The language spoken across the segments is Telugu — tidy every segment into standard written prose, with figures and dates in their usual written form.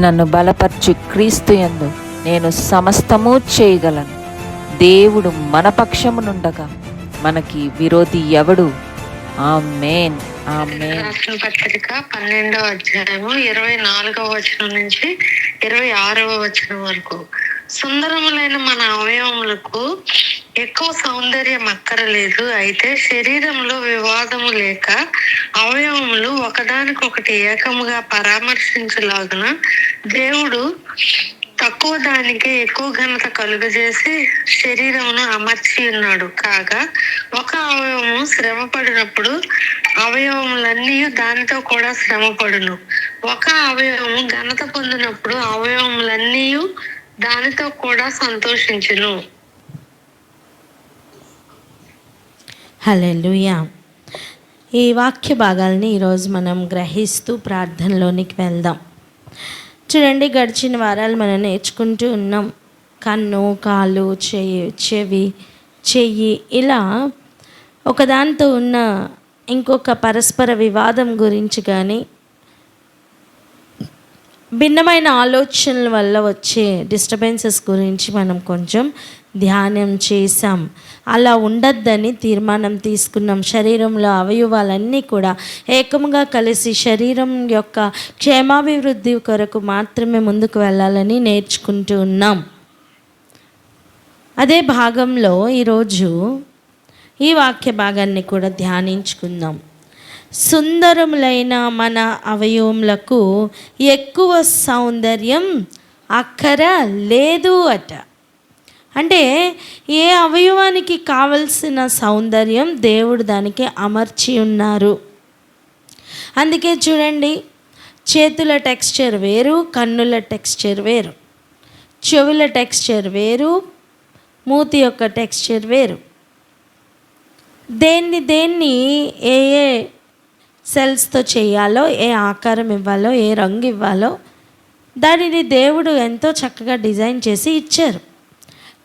నన్ను బలపరచు క్రీస్తు యందు నేను సమస్తము చేయగలను. దేవుడు మన పక్షమునుండగా మనకి విరోధి ఎవడు? ఆమేన్, ఆమేన్. రాసిన పత్రిక 12వ అధ్యాయము 24వ వచనం నుంచి 26వ వచనం వరకు. సుందరములైన మన అవయవములకు ఎక్కువ సౌందర్యం అక్కరలేదు. అయితే శరీరంలో వివాదము లేక అవయవములు ఒకదానికొకటి ఏకముగా పరామర్శించలాగున దేవుడు తక్కువ దానికి ఎక్కువ ఘనత కలుగజేసి శరీరమును అమర్చి ఉన్నాడు. కాగా ఒక అవయవము శ్రమ పడినప్పుడు అవయవములన్నీ దానితో కూడా శ్రమ పడును. ఒక అవయవము ఘనత పొందినప్పుడు అవయవములన్నీ దానితో కూడా సంతోషించును. హల్లెలూయా. ఈ వాక్య భాగాల్ని ఈరోజు మనం గ్రహిస్తూ ప్రార్థనలోనికి వెళ్దాం. చూడండి, గడిచిన వారాలు మనం నేర్చుకుంటూ ఉన్నాం. కన్ను, కాలు, చెయ్యి ఇలా ఒకదానితో ఉన్న ఇంకొక పరస్పర వివాదం గురించి కానీ భిన్నమైన ఆలోచనల వల్ల వచ్చే డిస్టర్బెన్సెస్ గురించి మనం కొంచెం ధ్యానం చేసాం. అలా ఉండద్దని తీర్మానం తీసుకున్నాం. శరీరంలో అవయవాలన్నీ కూడా ఏకముగా కలిసి శరీరం యొక్క క్షేమాభివృద్ధి కొరకు మాత్రమే ముందుకు వెళ్ళాలని నేర్చుకుంటూ ఉన్నాం. అదే భాగంలో ఈరోజు ఈ వాక్య భాగాన్ని కూడా ధ్యానించుకుందాం. సుందరములైన మన అవయవములకు ఎక్కువ సౌందర్యం అక్కర లేదు అట. అంటే ఏ అవయవానికి కావలసిన సౌందర్యం దేవుడు దానికి అమర్చి ఉన్నారు. అందుకే చూడండి, చేతుల టెక్స్చర్ వేరు, కన్నుల టెక్స్చర్ వేరు, చెవుల టెక్స్చర్ వేరు, మూతి యొక్క టెక్స్చర్ వేరు. దేన్ని ఏ ఏ సెల్స్తో చేయాలో, ఏ ఆకారం ఇవ్వాలో, ఏ రంగు ఇవ్వాలో దానిని దేవుడు ఎంతో చక్కగా డిజైన్ చేసి ఇచ్చారు.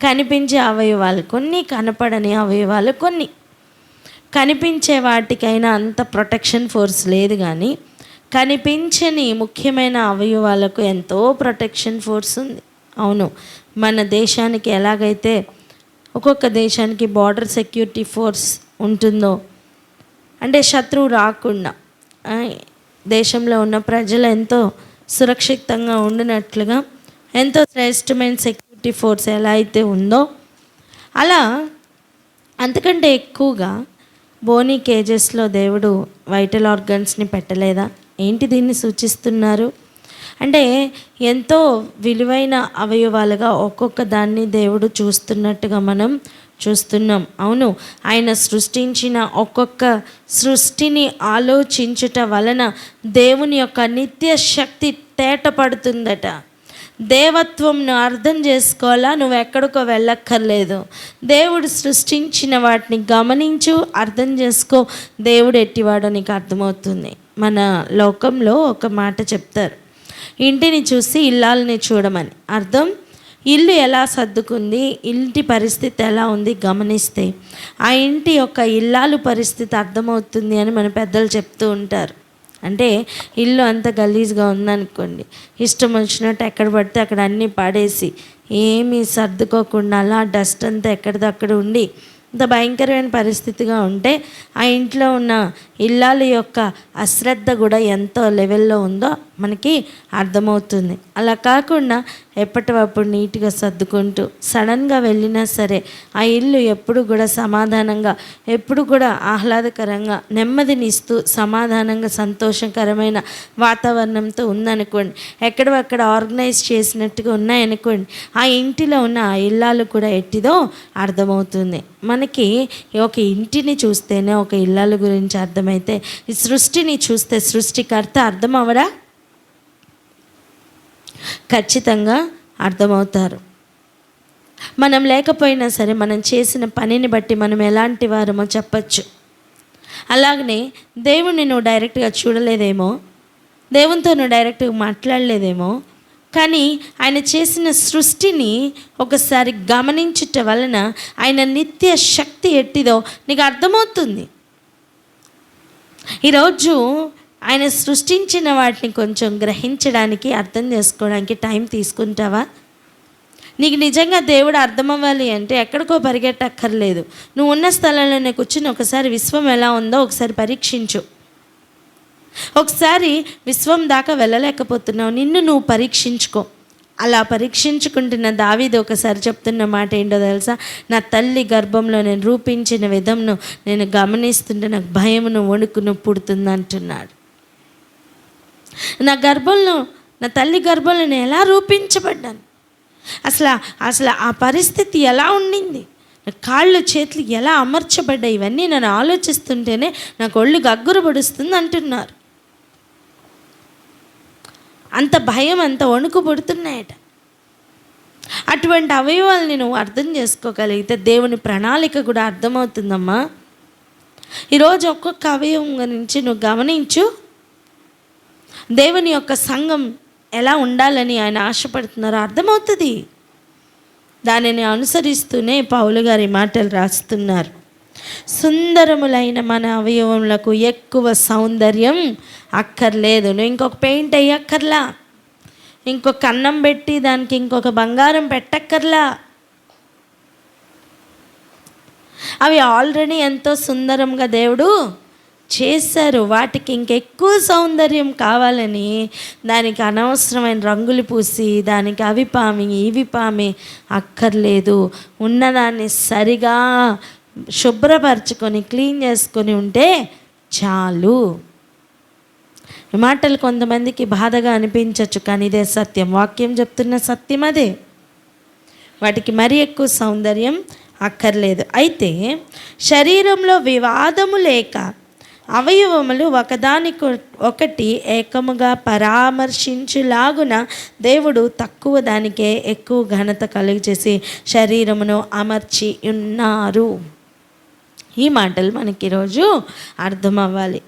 కనిపించే అవయవాలు కొన్ని, కనపడని అవయవాలు కొన్ని. కనిపించే వాటికైనా అంత ప్రొటెక్షన్ ఫోర్స్ లేదు, కానీ కనిపించని ముఖ్యమైన అవయవాలకు ఎంతో ప్రొటెక్షన్ ఫోర్స్ ఉంది. అవును, మన దేశానికి ఎలాగైతే ఒక్కొక్క దేశానికి బార్డర్ సెక్యూరిటీ ఫోర్స్ ఉంటుందో, అంటే శత్రువు రాకుండా దేశంలో ఉన్న ప్రజలు ఎంతో సురక్షితంగా ఉండినట్లుగా ఎంతో శ్రేష్టమైన సెక్యూరిటీ ఫోర్స్ ఎలా అయితే ఉందో, అలా అంతకంటే ఎక్కువగా బోనీ కేజెస్లో దేవుడు వైటల్ ఆర్గన్స్ని పెట్టలేదా? ఏంటి దీన్ని సూచిస్తున్నారు అంటే, ఎంతో విలువైన అవయవాలుగా ఒక్కొక్క దాన్ని దేవుడు చూస్తున్నట్టుగా మనం చూస్తున్నాం. అవును, ఆయన సృష్టించిన ఒక్కొక్క సృష్టిని ఆలోచించుట వలన దేవుని యొక్క నిత్య శక్తి తేటపడుతుందట. దేవత్వంను అర్థం చేసుకోవాలా, నువ్వు ఎక్కడికో వెళ్ళక్కర్లేదు. దేవుడు సృష్టించిన వాటిని గమనించు, అర్థం చేసుకో, దేవుడు ఎట్టివాడో నీకు అర్థమవుతుంది. మన లోకంలో ఒక మాట చెప్తారు, ఇంటిని చూసి ఇల్లాలని చూడమని. అర్థం, ఇల్లు ఎలా సర్దుకుంది, ఇంటి పరిస్థితి ఎలా ఉంది గమనిస్తే ఆ ఇంటి యొక్క ఇల్లాలు పరిస్థితి అర్థమవుతుంది అని మన పెద్దలు చెప్తూ ఉంటారు. అంటే ఇల్లు అంత గలీజ్గా ఉందనుకోండి, ఇష్టం వచ్చినట్టు ఎక్కడ పడితే అక్కడ అన్నీ పడేసి ఏమీ సర్దుకోకుండా అలా డస్ట్ అంతా ఎక్కడిదక్కడ ఉండి ఇంత భయంకరమైన పరిస్థితిగా ఉంటే ఆ ఇంట్లో ఉన్న ఇల్లాల యొక్క అశ్రద్ధ కూడా ఎంతో లెవెల్లో ఉందో మనకి అర్థమవుతుంది. అలా కాకుండా ఎప్పటికప్పుడు నీట్గా సర్దుకుంటూ సడన్గా వెళ్ళినా సరే ఆ ఇల్లు ఎప్పుడు కూడా సమాధానంగా, ఎప్పుడు కూడా ఆహ్లాదకరంగా, నెమ్మదినిస్తూ సమాధానంగా సంతోషకరమైన వాతావరణంతో ఉందనుకోండి, ఎక్కడక్కడ ఆర్గనైజ్ చేసినట్టుగా ఉన్నాయనుకోండి, ఆ ఇంటిలో ఉన్న ఆ ఇల్లాలు కూడా ఎట్టిదో అర్థమవుతుంది. మనకి ఒక ఇంటిని చూస్తేనే ఒక ఇల్లాల గురించి అర్థమైతే ఈ సృష్టిని చూస్తే సృష్టికర్త అర్థం అవరా? ఖచ్చితంగా అర్థమవుతారు. మనం లేకపోయినా సరే మనం చేసిన పనిని బట్టి మనం ఎలాంటి వారమో చెప్పచ్చు. అలాగనే దేవుణ్ణి నువ్వు డైరెక్ట్గా చూడలేదేమో, దేవునితో నువ్వు డైరెక్ట్గా మాట్లాడలేదేమో, కానీ ఆయన చేసిన సృష్టిని ఒకసారి గమనించుట వలన ఆయన నిత్య శక్తి ఎట్టిదో నీకు అర్థమవుతుంది. ఈరోజు ఆయన సృష్టించిన వాటిని కొంచెం గ్రహించడానికి, అర్థం చేసుకోవడానికి టైం తీసుకుంటావా? నీకు నిజంగా దేవుడు అర్థం అవ్వాలి అంటే ఎక్కడికో పరిగెట్టక్కర్లేదు. నువ్వు ఉన్న స్థలంలోనే కూర్చుని ఒకసారి విశ్వం ఎలా ఉందో ఒకసారి పరీక్షించు. ఒకసారి విశ్వం దాకా వెళ్ళలేకపోతున్నావు, నిన్ను నువ్వు పరీక్షించుకో. అలా పరీక్షించుకుంటున్న దావీదు ఒకసారి చెప్తున్న మాట ఏంటో తెలుసా? నా తల్లి గర్భంలో నేను రూపించిన విధంను నేను గమనిస్తుంటే నాకు భయమును వణుకును పుడుతుంది అంటున్నాడు. నా తల్లి గర్భంలో నేను ఎలా రూపించబడ్డాను, అసలు ఆ పరిస్థితి ఎలా ఉండింది, కాళ్ళు చేతులు ఎలా అమర్చబడ్డాయి, ఇవన్నీ నేను ఆలోచిస్తుంటేనే నాకు ఒళ్ళు గగ్గురు పడుస్తుంది అంటున్నారు. అంత భయం, అంత వణుకు పుడుతున్నాయట. అటువంటి అవయవాల్ని నువ్వు అర్థం చేసుకోగలిగితే దేవుని ప్రణాళిక కూడా అర్థమవుతుందమ్మా. ఈరోజు ఒక్కొక్క అవయవం గురించి నువ్వు గమనించు. దేవుని యొక్క సంఘం ఎలా ఉండాలని ఆయన ఆశపడుతున్నారో అర్థమవుతుంది. దానిని అనుసరిస్తూనే పౌలు గారి మాటలు రాస్తున్నారు. సుందరములైన మన అవయవములకు ఎక్కువ సౌందర్యం అక్కర్లేదు. నువ్వు ఇంకొక పెయింట్ అయ్యక్కర్లా, ఇంకొక అన్నం పెట్టి దానికి ఇంకొక బంగారం పెట్టక్కర్లా. అవి ఆల్రెడీ ఎంతో సుందరంగా దేవుడు చేశారు. వాటికి ఇంకెక్కువ సౌందర్యం కావాలని దానికి అనవసరమైన రంగులు పూసి దానికి అవి పామి ఇవి పామి అక్కర్లేదు. ఉన్నదాన్ని సరిగా శుభ్రపరచుకొని క్లీన్ చేసుకొని ఉంటే చాలు. ఈ మాటలు కొంతమందికి బాధగా అనిపించవచ్చు, కానీ ఇదే సత్యం. వాక్యం చెప్తున్న సత్యం అదే. వాటికి మరీ ఎక్కువ సౌందర్యం అక్కర్లేదు. అయితే శరీరంలో వివాదము లేక అవయవములు ఒకటి ఏకముగా పరామర్శించులాగున దేవుడు తక్కువ దానికే ఎక్కువ ఘనత కలుగజేసి శరీరమును అమర్చి ఉన్నారు. ఈ మాటలు మనకి ఈరోజు అర్థం అవ్వాలి.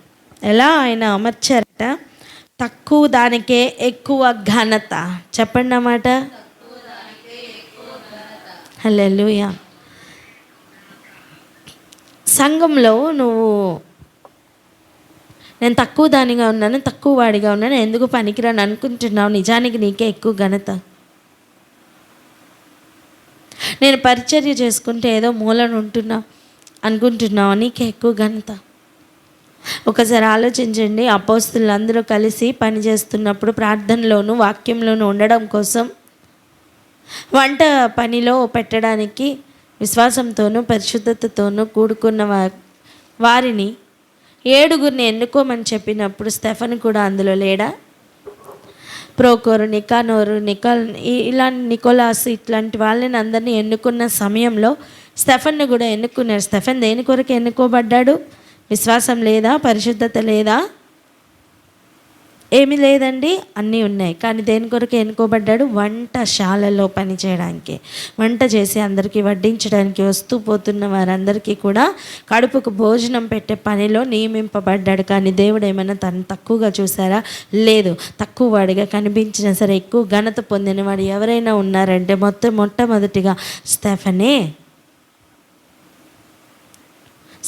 ఎలా ఆయన అమర్చారట? తక్కువ దానికే ఎక్కువ ఘనత. చెప్పండి అన్నమాట. హల్లెలూయా. సంఘంలో నువ్వు నేను తక్కువ దానిగా ఉన్నాను, తక్కువ వాడిగా ఉన్నాను, ఎందుకు పనికిరాను అనుకుంటున్నావు. నిజానికి నీకే ఎక్కువ ఘనత. నేను పరిచర్య చేసుకుంటే ఏదో మూలను ఉంటున్నా అనుకుంటున్నావు, నీకే ఎక్కువ ఘనత. ఒకసారి ఆలోచించండి. అపోస్తలులు అందరూ కలిసి పని చేస్తున్నప్పుడు ప్రార్థనలోను వాక్యంలోను ఉండడం కోసం వంట పనిలో పెట్టడానికి విశ్వాసంతోనూ పరిశుద్ధతతోనూ కూడుకున్న వారిని 7 ఎన్నుకోమని చెప్పినప్పుడు స్టెఫన్ కూడా అందులో లేడా? ప్రోకోరు, నికానోరు, నికోలాస్ ఇట్లాంటి వాళ్ళని అందరినీ ఎన్నుకున్న సమయంలో స్టెఫన్ను కూడా ఎన్నుకున్నారు. స్టెఫన్ దేని కొరకు ఎన్నుకోబడ్డాడు? విశ్వాసం లేదా? పరిశుద్ధత లేదా? ఏమీ లేదండి, అన్నీ ఉన్నాయి. కానీ దేని కొరకు ఎన్నుకోబడ్డాడు? వంటశాలలో పని చేయడానికి, వంట చేసి అందరికీ వడ్డించడానికి, వస్తూ పోతున్న వారందరికీ కూడా కడుపుకు భోజనం పెట్టే పనిలో నియమింపబడ్డాడు. కానీ దేవుడు ఏమైనా తను తక్కువగా చూసారా? లేదు. తక్కువ వాడిగా కనిపించినా సరే ఎక్కువ ఘనత పొందిన వాడు ఎవరైనా ఉన్నారంటే మొట్టమొదటిగా స్టెఫనే.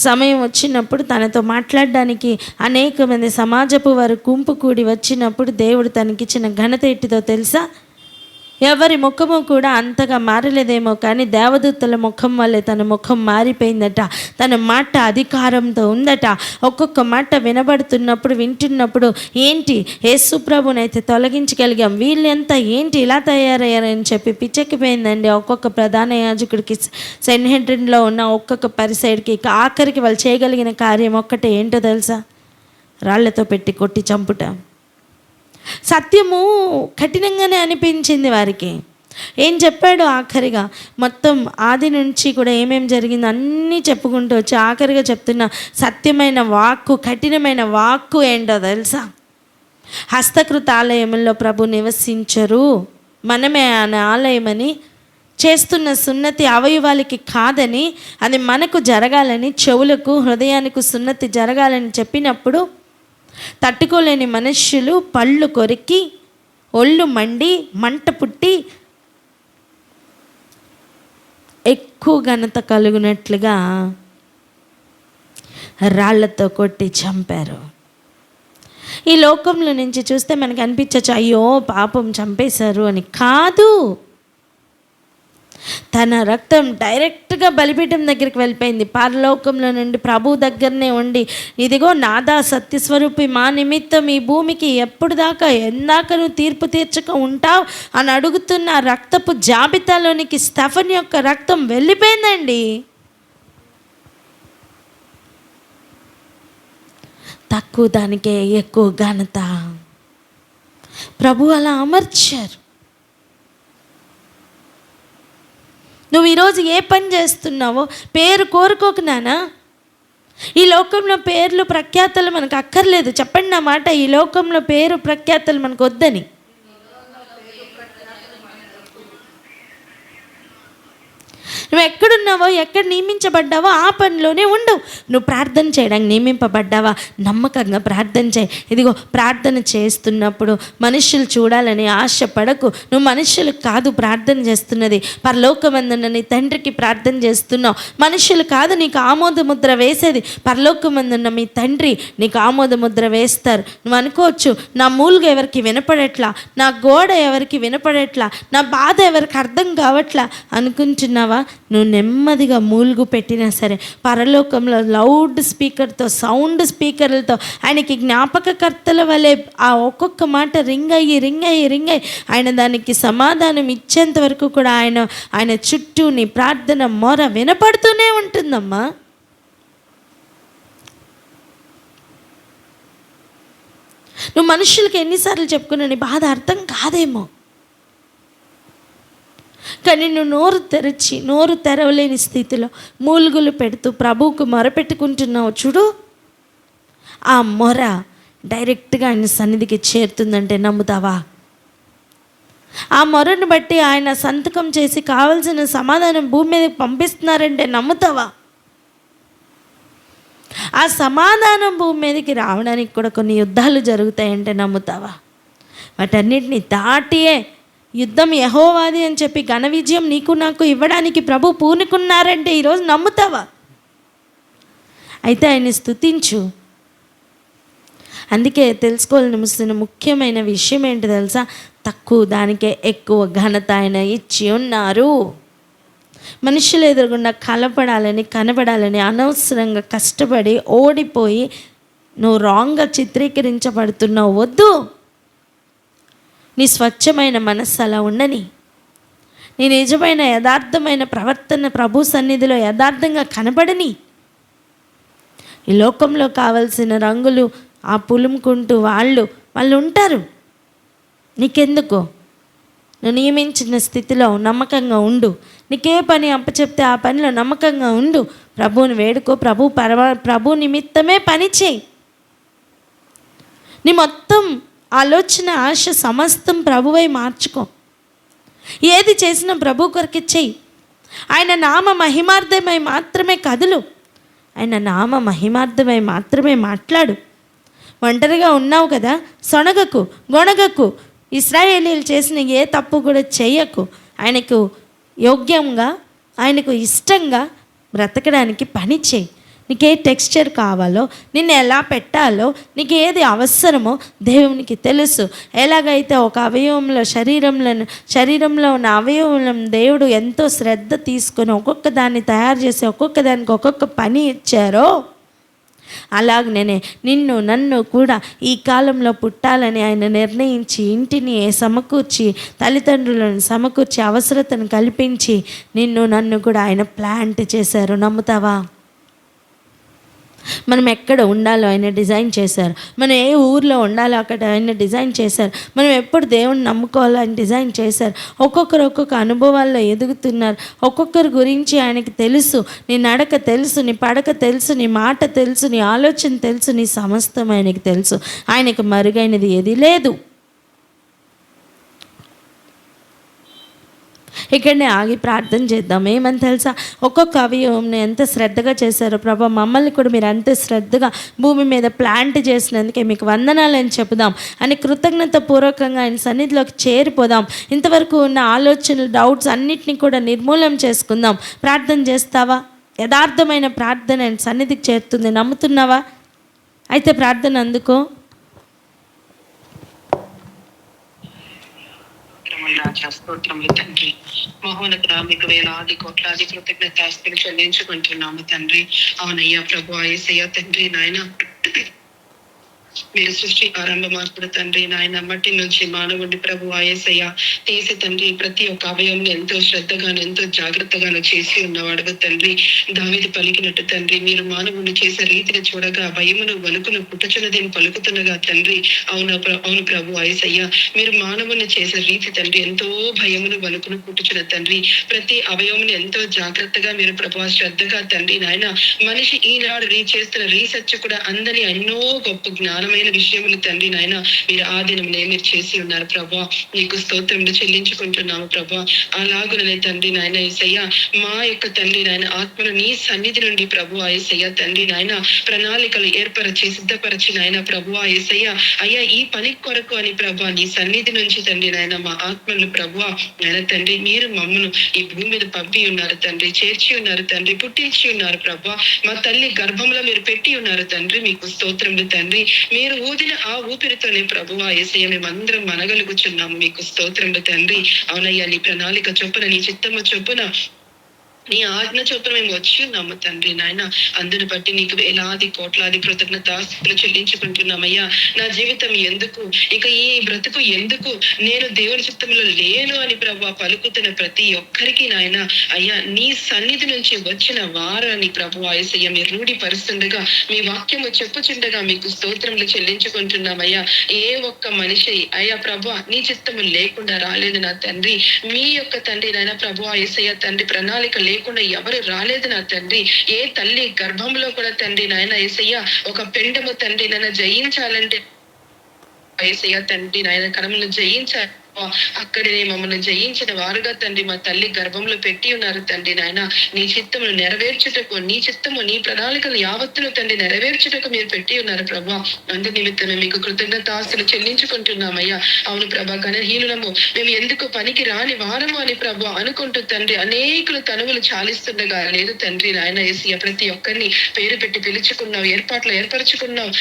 సమయం వచ్చినప్పుడు తనతో మాట్లాడడానికి అనేక మంది సమాజపు వారు గుంపు కూడి వచ్చినప్పుడు దేవుడు తనకిచ్చిన ఘనత ఎట్టిదో తెలుసా? ఎవరి ముఖము కూడా అంతగా మారలేదేమో, కానీ దేవదూతల ముఖం వల్లే తన ముఖం మారిపోయిందట. తన మాట అధికారంతో ఉందట. ఒక్కొక్క మాట వింటున్నప్పుడు ఏంటి యేసు ప్రభునైతే తొలగించగలిగాం, వీళ్ళంతా ఏంటి ఇలా తయారయ్యారని చెప్పి పిచ్చెక్కిపోయిందండి. ఒక్కొక్క ప్రధాన యాజకుడికి, సెన్హెడ్రిన్లో ఉన్న ఒక్కొక్క పరిసైడ్కి, ఆఖరికి వాళ్ళు చేయగలిగిన కార్యం ఒక్కటే ఏంటో తెలుసా? రాళ్లతో పెట్టి కొట్టి చంపుట. సత్యము కఠినంగానే అనిపించింది వారికి. ఏం చెప్పాడు ఆఖరిగా? మొత్తం ఆది నుంచి కూడా ఏమేం జరిగిందో అన్నీ చెప్పుకుంటూ వచ్చి ఆఖరిగా చెప్తున్న సత్యమైన వాక్కు, కఠినమైన వాక్కు ఏంటో తెలుసా? హస్తకృత ఆలయముల్లో ప్రభు నివసించరు, మనమే ఆయన ఆలయమని, చేస్తున్న సున్నతి అవయవాలకి కాదని, అది మనకు జరగాలని, చెవులకు హృదయానికి సున్నతి జరగాలని చెప్పినప్పుడు తట్టుకోలేని మనుష్యులు పళ్ళు కొరికి, ఒళ్ళు మండి, మంట పుట్టి ఎక్కువ ఘనత కలుగునట్లుగా రాళ్లతో కొట్టి చంపారు. ఈ లోకంలో నుంచి చూస్తే మనకు అనిపించచ్చు, అయ్యో పాపం చంపేశారు అని. కాదు, తన రక్తం డైరెక్ట్గా బలిపీఠం దగ్గరికి వెళ్ళిపోయింది. పరలోకంలో నుండి ప్రభు దగ్గరనే ఉండి, ఇదిగో నాదా సత్యస్వరూపి, మా నిమిత్తం ఈ భూమికి ఎప్పుడు దాకా ఎందాక నువ్వు తీర్పు తీర్చక ఉంటావు అని అడుగుతున్న రక్తపు జాబితాలోనికి స్టెఫన్ యొక్క రక్తం వెళ్ళిపోయిందండి. తక్కువ దానికే ఎక్కువ ఘనత ప్రభు అలా అమర్చారు. నువ్వు ఈరోజు ఏ పని చేస్తున్నావో పేరు కోరుకోకు నానా. ఈ లోకంలో పేర్లు ప్రఖ్యాతలు మనకు అక్కర్లేదు. చెప్పండి నా మాట, ఈ లోకంలో పేరు ప్రఖ్యాతలు మనకు వద్దని. నువ్వు ఎక్కడున్నావో, ఎక్కడ నియమించబడ్డావో ఆ పనిలోనే ఉండు. నువ్వు ప్రార్థన చేయడానికి నియమింపబడ్డావా, నమ్మకంగా ప్రార్థన చేయి. ఇదిగో ప్రార్థన చేస్తున్నప్పుడు మనుషులు చూడాలని ఆశపడకు. నువ్వు మనుషులకు కాదు ప్రార్థన చేస్తున్నది, పరలోకమందున్న నీ తండ్రికి ప్రార్థన చేస్తున్నావు. మనుషులు కాదు నీకు ఆమోద ముద్ర వేసేది, పరలోకమందున్న మీ తండ్రి నీకు ఆమోద ముద్ర వేస్తారు. నువ్వు అనుకోవచ్చు, నా మూలుగు ఎవరికి వినపడట్లా, నా గోడ ఎవరికి వినపడట్లా, నా బాధ ఎవరికి అర్థం కావట్లా అనుకుంటున్నావా? నువ్వు నెమ్మదిగా మూలుగు పెట్టినా సరే పరలోకంలో లౌడ్ స్పీకర్తో, సౌండ్ స్పీకర్లతో ఆయనకి జ్ఞాపకకర్తల వలె ఆ ఒక్కొక్క మాట రింగ్ అయ్యి ఆయన దానికి సమాధానం ఇచ్చేంత వరకు కూడా ఆయన చుట్టూ నీ ప్రార్థన మొర వినపడుతూనే ఉంటుందమ్మా. నువ్వు మనుషులకి ఎన్నిసార్లు చెప్పుకున్నా నీ బాధ అర్థం కాదేమో, కానీ నువ్వు నోరు తెరవలేని స్థితిలో మూలుగులు పెడుతూ ప్రభువుకు మొరపెట్టుకుంటున్నావు చూడు, ఆ మొర డైరెక్ట్గా ఆయన సన్నిధికి చేరుతుందంటే నమ్ముతావా? ఆ మొరను బట్టి ఆయన సంతకం చేసి కావలసిన సమాధానం భూమి మీదకి పంపిస్తున్నారంటే నమ్ముతావా? ఆ సమాధానం భూమి మీదకి రావడానికి కూడా కొన్ని యుద్ధాలు జరుగుతాయంటే నమ్ముతావా? వాటన్నిటిని దాటియే యుద్ధం యెహోవాది అని చెప్పి ఘన విజయం నీకు నాకు ఇవ్వడానికి ప్రభు పూనుకున్నారంటే ఈరోజు నమ్ముతావా? అయితే ఆయన్ని స్తుతించు. అందుకే తెలుసుకోవాల్సిన ముఖ్యమైన విషయం ఏంటి తెలుసా? తక్కువ దానికే ఎక్కువ ఘనత ఆయన ఇచ్చి ఉన్నారు. మనుషులు ఎదురుగుండా కనబడాలని అనవసరంగా కష్టపడి ఓడిపోయి నువ్వు రాంగ్గా చిత్రీకరించబడుతున్నావు. వద్దు. నీ స్వచ్ఛమైన మనస్సు అలా ఉండని, నీ నిజమైన యథార్థమైన ప్రవర్తన ప్రభు సన్నిధిలో యథార్థంగా కనబడని. ఈ లోకంలో కావలసిన రంగులు ఆ పులుముకుంటూ వాళ్ళు ఉంటారు. నీకెందుకు? నువ్వు నియమించిన స్థితిలో నమ్మకంగా ఉండు. నీకే పని అప్పచెప్తే ఆ పనిలో నమ్మకంగా ఉండు. ప్రభువుని వేడుకో, ప్రభు నిమిత్తమే పని చేయి. నీ మొత్తం ఆలోచన, ఆశ సమస్తం ప్రభువై మార్చుకో. ఏది చేసినా ప్రభు కొరకే చెయ్యి. ఆయన నామ మహిమార్థమై మాత్రమే కదులు. ఆయన నామ మహిమార్థమై మాత్రమే మాట్లాడు. ఒంటరిగా ఉన్నావు కదా, సొనగకు, గొణగకు. ఇశ్రాయేలీయులు చేసిన ఏ తప్పు కూడా చెయ్యకు. ఆయనకు యోగ్యంగా, ఆయనకు ఇష్టంగా బ్రతకడానికి పని చేయి. నీకే టెక్స్చర్ కావాలో, నిన్ను ఎలా పెట్టాలో, నీకు ఏది అవసరమో దేవునికి తెలుసు. ఎలాగైతే ఒక అవయవంలో శరీరంలో ఉన్న అవయవం దేవుడు ఎంతో శ్రద్ధ తీసుకొని ఒక్కొక్క దాన్ని తయారు చేసి ఒక్కొక్క దానికి ఒక్కొక్క పని ఇచ్చారో, అలాగనే నిన్ను నన్ను కూడా ఈ కాలంలో పుట్టాలని ఆయన నిర్ణయించి ఇంటిని సమకూర్చి, తల్లిదండ్రులను సమకూర్చి, అవసరతను కల్పించి నిన్ను నన్ను కూడా ఆయన ప్లాంట్ చేశారు. నమ్ముతావా? మనం ఎక్కడ ఉండాలో ఆయన డిజైన్ చేశారు. మనం ఏ ఊర్లో ఉండాలో అక్కడ ఆయన డిజైన్ చేశారు. మనం ఎప్పుడు దేవుణ్ణి నమ్ముకోవాలో ఆయన డిజైన్ చేశారు. ఒక్కొక్కరు ఒక్కొక్క అనుభవాల్లో ఎదుగుతున్నారు. ఒక్కొక్కరి గురించి ఆయనకి తెలుసు. నీ నడక తెలుసు, నీ పడక తెలుసు, నీ మాట తెలుసు, నీ ఆలోచన తెలుసు, నీ సమస్తం ఆయనకి తెలుసు. ఆయనకు మరుగైనది ఏది లేదు. ఇక్కడనే ఆగి ప్రార్థన చేద్దాం. ఏమని తెలుసా? ఒక్కొక్క అవయవంని ఎంత శ్రద్ధగా చేశారో ప్రభా, మమ్మల్ని కూడా మీరు అంత శ్రద్ధగా భూమి మీద ప్లాంట్ చేసినందుకే మీకు వందనాలు అని చెప్పుదాం అని కృతజ్ఞత పూర్వకంగా ఆయన సన్నిధిలోకి చేరిపోదాం. ఇంతవరకు ఉన్న ఆలోచనలు, డౌట్స్ అన్నిటినీ కూడా నిర్మూలన చేసుకుందాం. ప్రార్థన చేస్తావా? యథార్థమైన ప్రార్థన ఆయన సన్నిధికి చేరుతుంది. నమ్ముతున్నావా? అయితే ప్రార్థన అందుకో. రాజా, స్తోత్రములు తండ్రి. మహోన్నత మీకు వేలాది కోట్లాది కృతజ్ఞతాస్తులు చెల్లించుకుంటున్నాము తండ్రి. అవునయ్యా ప్రభు, యేసయ్య తండ్రి నాయన, మీరు సృష్టి ఆరంభ మార్పుడు తండ్రి నాయన, మట్టి నుంచి మానవుడి ప్రభు యేసయ్య తీసి తండ్రి ప్రతి ఒక్క అవయవం ఎంతో శ్రద్ధగాను ఎంతో జాగ్రత్తగాను చేసి ఉన్నవాడు తండ్రి. దావీదు పలికినట్టు తండ్రి, మీరు మానవుడిని చేసే రీతిని చూడగా భయమును వణుకును పుట్టుచున్నదేని పలుకుతున్నగా తండ్రి. అవును ప్రభు యేసయ్య, మీరు మానవుని చేసే రీతి తండ్రి ఎంతో భయమును వణుకును పుట్టుచున్న తండ్రి. ప్రతి అవయవమును ఎంతో జాగ్రత్తగా మీరు ప్రభు శ్రద్ధగా తండ్రి నాయన, మనిషి ఈనాడు చేస్తున్న రీసెర్చ్ కూడా అందని ఎన్నో గొప్ప జ్ఞానమైన విషయములు తండ్రి నాయన మీరు ఆ దినమునే మీరు చేసి ఉన్నారు ప్రభా. నీకు స్తోత్రములు చెల్లించుకుంటున్నాము ప్రభా. అలాగుననే తండ్రి నాయన యేసయ్య, మా యొక్క తండ్రి నాయన ఆత్మను నీ సన్నిధి నుండి ప్రభు యేసయ్య తండ్రి నాయన ప్రణాళికలు ఏర్పరచి సిద్ధపరచి నాయన ప్రభు యేసయ్య, అయ్యా ఈ పని కొరకు అని ప్రభా నీ సన్నిధి నుంచి తండ్రి నాయన మా ఆత్మను ప్రభు నాయన తండ్రి మీరు మమ్మను ఈ భూమి మీద పంపి ఉన్నారు తండ్రి, చేర్చి ఉన్నారు తండ్రి, పుట్టించి ఉన్నారు ప్రభా. మా తల్లి గర్భంలో మీరు పెట్టి ఉన్నారు తండ్రి. మీకు స్తోత్రములు తండ్రి. మీరు ఊదిన ఆ ఊపిరితోనే ప్రభువా యేసయ్య మేమందరం మనగలుగుచున్నాము. మీకు స్తోత్రములు తండ్రి. అవునయ్యా, నీ ప్రణాళిక చొప్పున, నీ చిత్తము చొప్పున, నీ ఆజ్ఞ చొప్పున మేము వచ్చి ఉన్నాము తండ్రి నాయన. అందుని బట్టి నీకు వేలాది కోట్లాది కృతజ్ఞతాస్తులు చెల్లించుకుంటున్నామయ్యా. నా జీవితం ఎందుకు, ఇక ఈ బ్రతుకు ఎందుకు, నేను దేవుని చిత్తంలో లేను అని ప్రభు పలుకుతున్న ప్రతి ఒక్కరికి నాయన అయ్యా నీ సన్నిధి నుంచి వచ్చిన వారాన్ని ప్రభు యేసయ్య మీరు రూఢిపరుస్తుండగా, మీ వాక్యము చెప్పుచుండగా మీకు స్తోత్రములు చెల్లించుకుంటున్నామయ్యా. ఏ ఒక్క మనిషి అయ్యా ప్రభు నీ చిత్తము లేకుండా రాలేదు నా తండ్రి. మీ యొక్క తండ్రి నాయన ప్రభు యేసయ్య తండ్రి ప్రణాళిక లేకుండా ఎవరు రాలేదు నా తండ్రి. ఏ తల్లి గర్భంలో కూడా తండ్రి నాయన యేసయ్య ఒక పిండము తండ్రి నాయన జయించాలంటే యేసయ్య తండ్రి నాయన కణములను జయించాలి. అక్కడే మమ్మల్ని జయించిన వారుగా తండ్రి మా తల్లి గర్భంలో పెట్టి ఉన్నారు తండ్రి నాయన. నీ చిత్తమును నెరవేర్చుటకు, నీ చిత్తము నీ ప్రణాళికలు యావత్తును తండ్రి నెరవేర్చుటకు మీరు పెట్టి ఉన్నారు ప్రభా. అందు నిమిత్తమే మీకు కృతజ్ఞతాస్తులు చెల్లించుకుంటున్నామయ్యా. అవును ప్రభా, ఘనహీనులము మేము ఎందుకు పనికి రాని వారము అని ప్రభా అనుకుంటూ తండ్రి అనేకులు తనువులు చాలిస్తుండగా లేదు తండ్రి నాయన యేసయ్య ప్రతి ఒక్కరిని పేరు పెట్టి పిలుచుకున్నావు, ఏర్పాట్లు ఏర్పరచుకున్నావు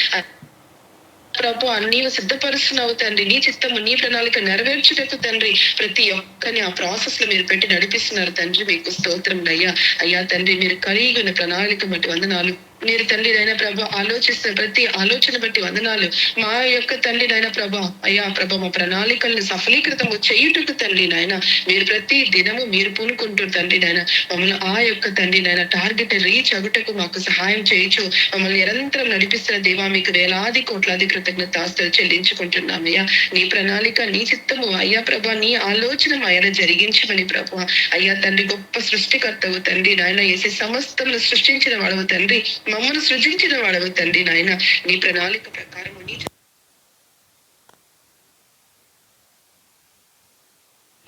ప్రభు. నీవు సిద్ధపరుస్తున్నావు తండ్రి. నీ చిత్తము నీ ప్రణాళిక నెరవేర్చుటకు తండ్రి ప్రతి ఒక్కరిని ఆ ప్రాసెస్ లో మీరు పెట్టి నడిపిస్తున్నారు తండ్రి. మీకు స్తోత్రం అయ్యా. అయ్యా తండ్రి, మీరు కలిగిన ప్రణాళిక బట్టి వందనాలు. మీరు తండ్రి నాయన ప్రభా ఆలోచిస్తున్న ప్రతి ఆలోచన బట్టి వందనాలు. మా యొక్క తండ్రి నాయన ప్రభా అయ్యా ప్రభా మా ప్రణాళికలను సఫలీకృతము చేయుటకు తండ్రి నాయన మీరు ప్రతి దినము మీరు పూనుకుంటారు తండ్రి నాయన. మమ్మల్ని ఆ యొక్క తండ్రి నాయన టార్గెట్ రీచ్ అగుటకు మాకు సహాయం చేయొచ్చు. మమ్మల్ని నిరంతరం నడిపిస్తున్న దేవా మీకు వేలాది కోట్లాది కృతజ్ఞతాస్తులు చెల్లించుకుంటున్నామయ్యా. నీ ప్రణాళిక నీ చిత్తము అయ్యా ప్రభా నీ ఆలోచన ఆయన జరిగించమని ప్రభా అయ్యా తండ్రి గొప్ప సృష్టికర్తవు తండ్రి నాయన యేసే సమస్తమును సృష్టించిన వాడవు తండ్రి, మమ్మల్ని సృజించిన వాడవు తండ్రి నాయన. నీ ప్రణాళిక ప్రకారం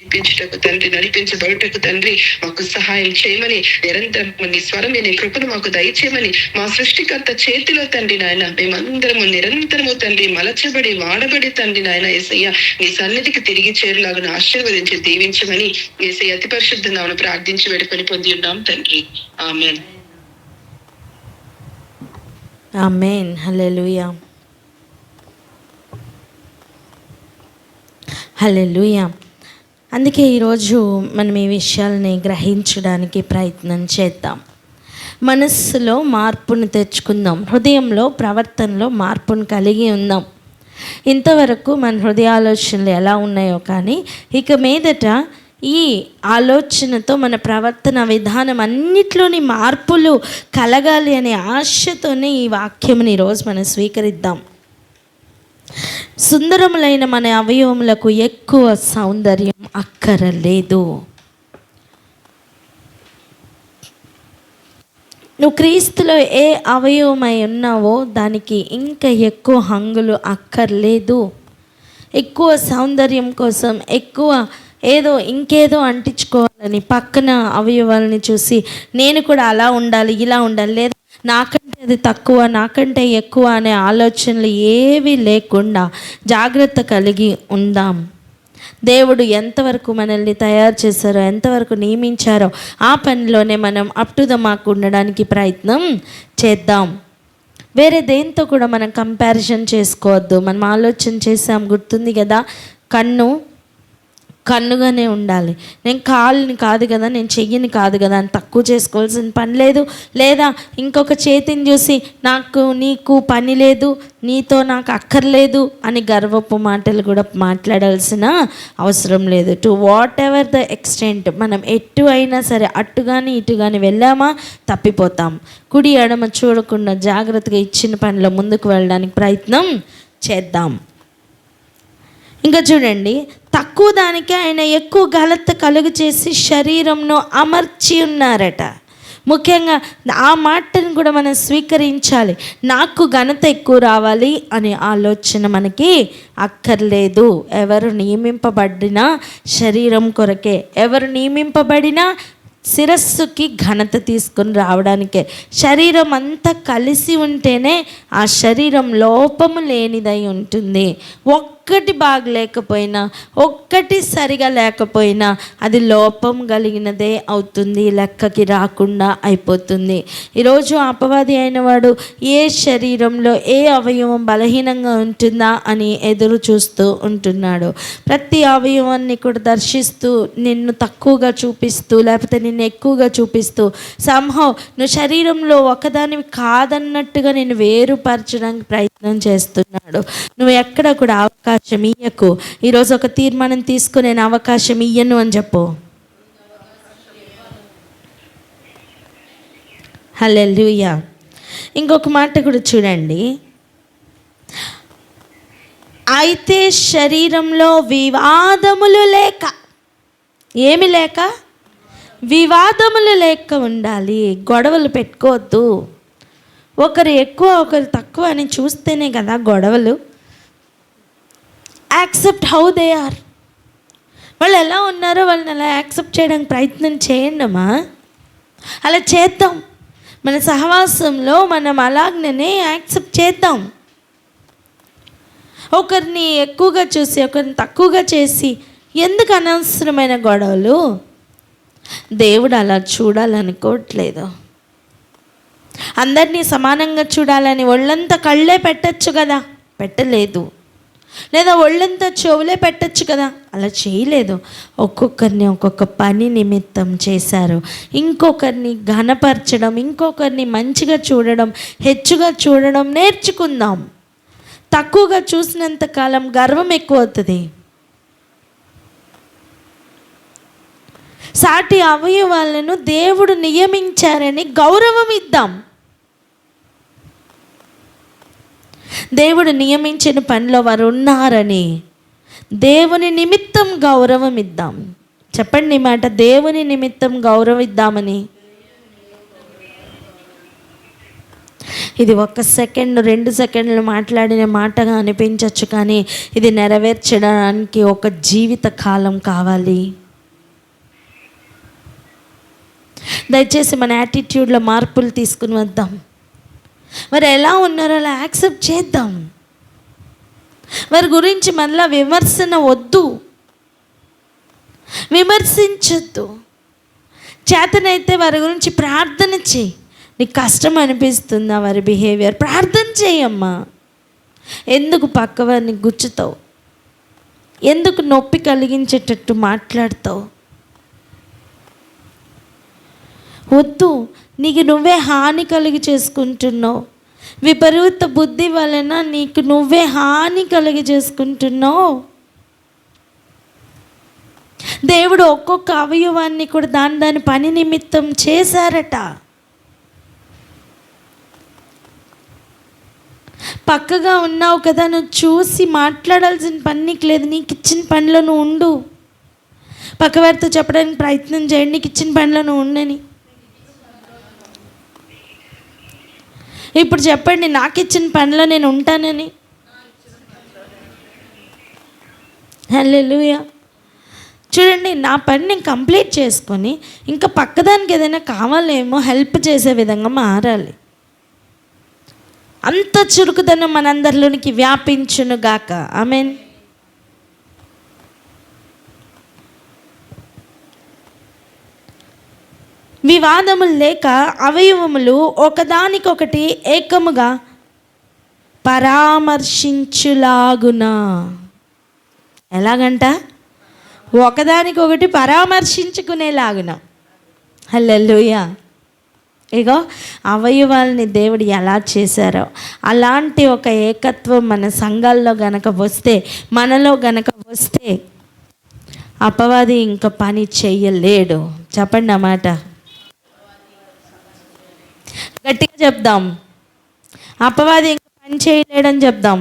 నడిపించుటకు తండ్రి, నడిపించబడుటకు తండ్రి మాకు సహాయం చేయమని, నిరంతరం నీ స్వరం నీ కృపను మాకు దయచేయమని, మా సృష్టికర్త చేతిలో తండ్రి నాయన మేమందరము నిరంతరము తండ్రి మలచబడి వాడబడి తండ్రి నాయన యేసయ్య నీ సన్నిధికి తిరిగి చేరులాగా ఆశీర్వదించి దీవించమని యేసయ్య అతి పరిశుద్ధ నామమున ప్రార్థించి వేడుకొని పొంది ఉన్నాం తండ్రి. ఆమేన్. ఆమేన్. హల్లెలూయా, హల్లెలూయా. అందుకే ఈరోజు మనం ఈ విషయాల్ని గ్రహించడానికి ప్రయత్నం చేద్దాం. మనస్సులో మార్పును తెచ్చుకుందాం, హృదయంలో ప్రవర్తనలో మార్పును కలిగి ఉందాం. ఇంతవరకు మన హృదయ ఆలోచనలు ఎలా ఉన్నాయో కానీ ఇక మీదట ఈ ఆలోచనతో మన ప్రవర్తన విధానం అన్నిట్లోని మార్పులు కలగాలి అనే ఆశతోనే ఈ వాక్యముని ఈరోజు మనం స్వీకరిద్దాం. సుందరములైన మన అవయవములకు ఎక్కువ సౌందర్యం అక్కరలేదు. నువ్వు క్రీస్తులో ఏ అవయవమై ఉన్నావో దానికి ఇంకా ఎక్కువ హంగులు అక్కర్లేదు. ఎక్కువ సౌందర్యం కోసం ఎక్కువ ఏదో ఇంకేదో అంటించుకోవాలని పక్కన అవయవాలని చూసి నేను కూడా అలా ఉండాలి ఇలా ఉండాలి, లేదా నాకంటే అది తక్కువ నాకంటే ఎక్కువ అనే ఆలోచనలు ఏవి లేకుండా జాగ్రత్త కలిగి ఉందాం. దేవుడు ఎంతవరకు మనల్ని తయారు చేశారో ఎంతవరకు నియమించారో ఆ పనిలోనే మనం అప్ టు ద మార్క్ ఉండడానికి ప్రయత్నం చేద్దాం. వేరే దేంతో కూడా మనం కంపారిజన్ చేసుకోవద్దు. మనం ఆలోచన చేసాం, గుర్తుంది కదా, కన్ను కన్నుగానే ఉండాలి. నేను కాలుని కాదు కదా, నేను చెయ్యిని కాదు కదా అని తక్కువ చేసుకోవాల్సిన పని లేదు. లేదా ఇంకొక చేతిని చూసి నీకు పని లేదు, నీతో నాకు అక్కర్లేదు అని గర్వపు మాటలు కూడా మాట్లాడాల్సిన అవసరం లేదు. To what ever the extent, మనం ఎటు అయినా సరే అటు కానీ ఇటు కానీ వెళ్ళామా తప్పిపోతాం. కుడి ఎడమ చూడకుండా జాగ్రత్తగా ఇచ్చిన పనిలో ముందుకు వెళ్ళడానికి ప్రయత్నం చేద్దాం. ఇంకా చూడండి, తక్కువ దానికి ఆయన ఎక్కువ ఘనత కలుగు చేసి శరీరంను అమర్చి ఉన్నారట. ముఖ్యంగా ఆ మాటను కూడా మనం స్వీకరించాలి. నాకు ఘనత ఎక్కువ రావాలి అనే ఆలోచన మనకి అక్కర్లేదు. ఎవరు నియమింపబడినా శరీరం కొరకే, ఎవరు నియమింపబడినా శిరస్సుకి ఘనత తీసుకొని రావడానికే. శరీరం అంతా కలిసి ఉంటేనే ఆ శరీరం లోపము లేనిదై ఉంటుంది. ఒక్కటి బాగలేకపోయినా, ఒక్కటి సరిగా లేకపోయినా అది లోపం కలిగినదే అవుతుంది, లెక్కకి రాకుండా అయిపోతుంది. ఈరోజు అపవాది అయిన వాడు ఏ శరీరంలో ఏ అవయవం బలహీనంగా ఉంటుందా అని ఎదురు చూస్తూ ఉంటున్నాడు. ప్రతి అవయవాన్ని కూడా దర్శిస్తూ నిన్ను తక్కువగా చూపిస్తూ, లేకపోతే నిన్ను ఎక్కువగా చూపిస్తూ, సంహవ్ నువ్వు శరీరంలో ఒకదానివి కాదన్నట్టుగా నేను వేరుపరచడానికి ప్రయత్నం చేస్తున్నాడు. నువ్వు ఎక్కడ కూడా అవకాశం ఇయ్యకు. ఈరోజు ఒక తీర్మానం తీసుకుని నేను అవకాశం ఇయ్యను అని చెప్పు. హల్లెలూయా. ఇంకొక మాట కూడా చూడండి, అయితే శరీరంలో వివాదములు లేక, ఏమి లేక, వివాదములు లేక ఉండాలి. గొడవలు పెట్టుకోవద్దు. ఒకరు ఎక్కువ ఒకరు తక్కువ అని చూస్తేనే కదా గొడవలు. Accept how they are. వాళ్ళు ఎలా ఉన్నారో వాళ్ళని అలా యాక్సెప్ట్ చేయడానికి ప్రయత్నం చేయండమ్మా. అలా చేద్దాం. మన సహవాసంలో మనం అలాగనే యాక్సెప్ట్ చేద్దాం. ఒకరిని ఎక్కువగా చూసి ఒకరిని తక్కువగా చేసి ఎందుకు అనవసరమైన గొడవలు? దేవుడు అలా చూడాలనుకోవట్లేదు. అందరినీ సమానంగా చూడాలని ఒళ్ళంతా కళ్ళే పెట్టచ్చు కదా, పెట్టలేదు. లేదా ఒళ్ళంతా చెవులే పెట్టచ్చు కదా, అలా చేయలేదు. ఒక్కొక్కరిని ఒక్కొక్క పని నిమిత్తం చేశారు. ఇంకొకరిని ఘనపరచడం, ఇంకొకరిని మంచిగా చూడడం, హెచ్చుగా చూడడం నేర్చుకుందాం. తక్కువగా చూసినంత కాలం గర్వం ఎక్కువ అవుతుంది. సాటి అవయవాలను దేవుడు నియమించారని గౌరవం ఇద్దాం. దేవుడు నియమించిన పనిలో వారు ఉన్నారని దేవుని నిమిత్తం గౌరవం ఇద్దాం. చెప్పండి మాట, దేవుని నిమిత్తం గౌరవం ఇద్దామని. ఇది 1 సెకండ్ 2 సెకండ్లు మాట్లాడిన మాటగా అనిపించవచ్చు, కానీ ఇది నెరవేర్చడానికి ఒక జీవిత కాలం కావాలి. దయచేసి మన యాటిట్యూడ్లో మార్పులు తీసుకుని వద్దాం. మరి ఎలా ఉన్నారో అలా యాక్సెప్ట్ చేద్దాం. వారి గురించి మళ్ళీ విమర్శన వద్దు, విమర్శించొద్దు. చేతనైతే వారి గురించి ప్రార్థన చేయి. నీకు కష్టం అనిపిస్తుందా వారి బిహేవియర్, ప్రార్థన చేయమ్మా. ఎందుకు పక్కవారిని గుచ్చుతావు? ఎందుకు నొప్పి కలిగించేటట్టు మాట్లాడతావు? వద్దు. నీకు నువ్వే హాని కలిగి చేసుకుంటున్నావు. విపరీత బుద్ధి వలన నీకు నువ్వే హాని కలిగి చేసుకుంటున్నావు. దేవుడు ఒక్కొక్క అవయవాన్ని కూడా దాని పని నిమిత్తం చేశారట. పక్కగా ఉన్నావు కదా, నువ్వు చూసి మాట్లాడాల్సిన పని నీకు లేదు. నీకు ఇచ్చిన పనిలో నువ్వు ఉండు. పక్కవారితో చెప్పడానికి ప్రయత్నం చేయండి, నీకు ఇచ్చిన పనిలో నువ్వు ఉండని. ఇప్పుడు చెప్పండి, నాకు ఇచ్చిన పనిలో నేను ఉంటానని. హల్లెలూయా. చూడండి, నా పని నేను కంప్లీట్ చేసుకొని ఇంకా పక్కదానికి ఏదైనా కావాలేమో హెల్ప్ చేసే విధంగా మారాలి. అంత చురుకుదనం మనందరిలోనికి వ్యాపించును గాక. ఆమేన్. వివాదములు లేక అవయవములు ఒకదానికొకటి ఏకముగా పరామర్శించులాగున. ఎలాగంట? ఒకదానికొకటి పరామర్శించుకునేలాగున. హల్లెలూయా. ఇగో అవయవాల్ని దేవుడు ఎలా చేశారో అలాంటి ఒక ఏకత్వం మన సంఘాల్లో గనక వస్తే, మనలో గనక వస్తే అపవాది ఇంకా పని చెయ్యలేడు. చెప్పండి అన్నమాట, గట్టిగా చెప్దాం. అపవాది ఇంకా పని చేయలేడని చెప్దాం.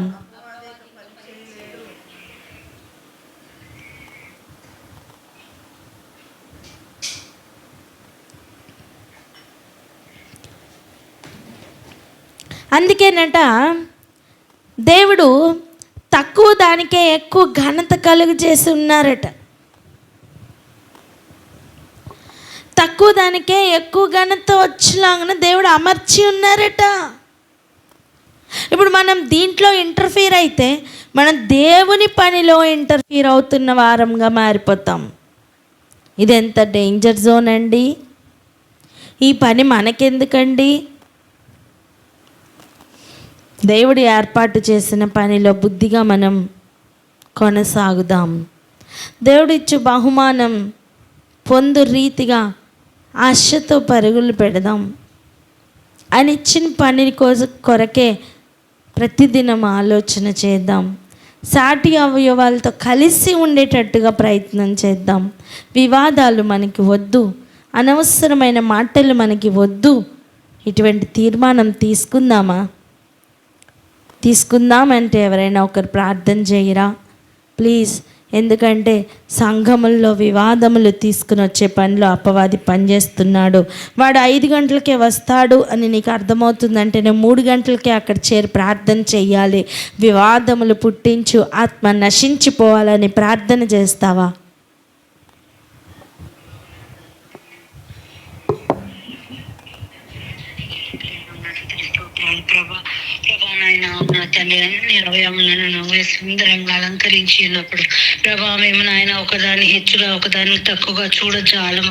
అందుకేనట దేవుడు తక్కువ దానికే ఎక్కువ ఘనత కలుగు చేసి ఉన్నారట. తక్కువ దానికే ఎక్కువ ఘనత వచ్చేలాగా దేవుడు అమర్చి ఉన్నారట. ఇప్పుడు మనం దీంట్లో ఇంటర్ఫీర్ అయితే మనం దేవుని పనిలో ఇంటర్ఫీర్ అవుతున్న వారంగా మారిపోతాం. ఇది ఎంత డేంజర్ జోన్ అండి. ఈ పని మనకెందుకండి? దేవుడు ఏర్పాటు చేసిన పనిలో బుద్ధిగా మనం కొనసాగుదాం. దేవుడు ఇచ్చే బహుమానం పొందు రీతిగా ఆశతో పరుగులు పెడదాం. ఆయన ఇచ్చిన పని కొరకే ప్రతిదినం ఆలోచన చేద్దాం. సాటి అవయవాలతో కలిసి ఉండేటట్టుగా ప్రయత్నం చేద్దాం. వివాదాలు మనకి వద్దు, అనవసరమైన మాటలు మనకి వద్దు. ఇటువంటి తీర్మానం తీసుకుందామంటే ఎవరైనా ఒకరు ప్రార్థన చేయరా ప్లీజ్? ఎందుకంటే సంఘముల్లో వివాదములు తీసుకుని వచ్చే పనిలో అపవాది పనిచేస్తున్నాడు. వాడు 5 గంటలకే వస్తాడు అని నీకు అర్థమవుతుందంటే నేను 3 గంటలకే అక్కడ చేరి ప్రార్థన చెయ్యాలి. వివాదములు పుట్టించు ఆత్మ నశించిపోవాలని ప్రార్థన చేస్తావా? ప్రభా నాయన నా తండ్రి అన్ని అవయములను నువ్వే సుందరంగా అలంకరించి ఉన్నప్పుడు ప్రభా మేము నాయన ఒకదాన్ని హెచ్చుగా ఒకదాన్ని తక్కువగా చూడజాలం.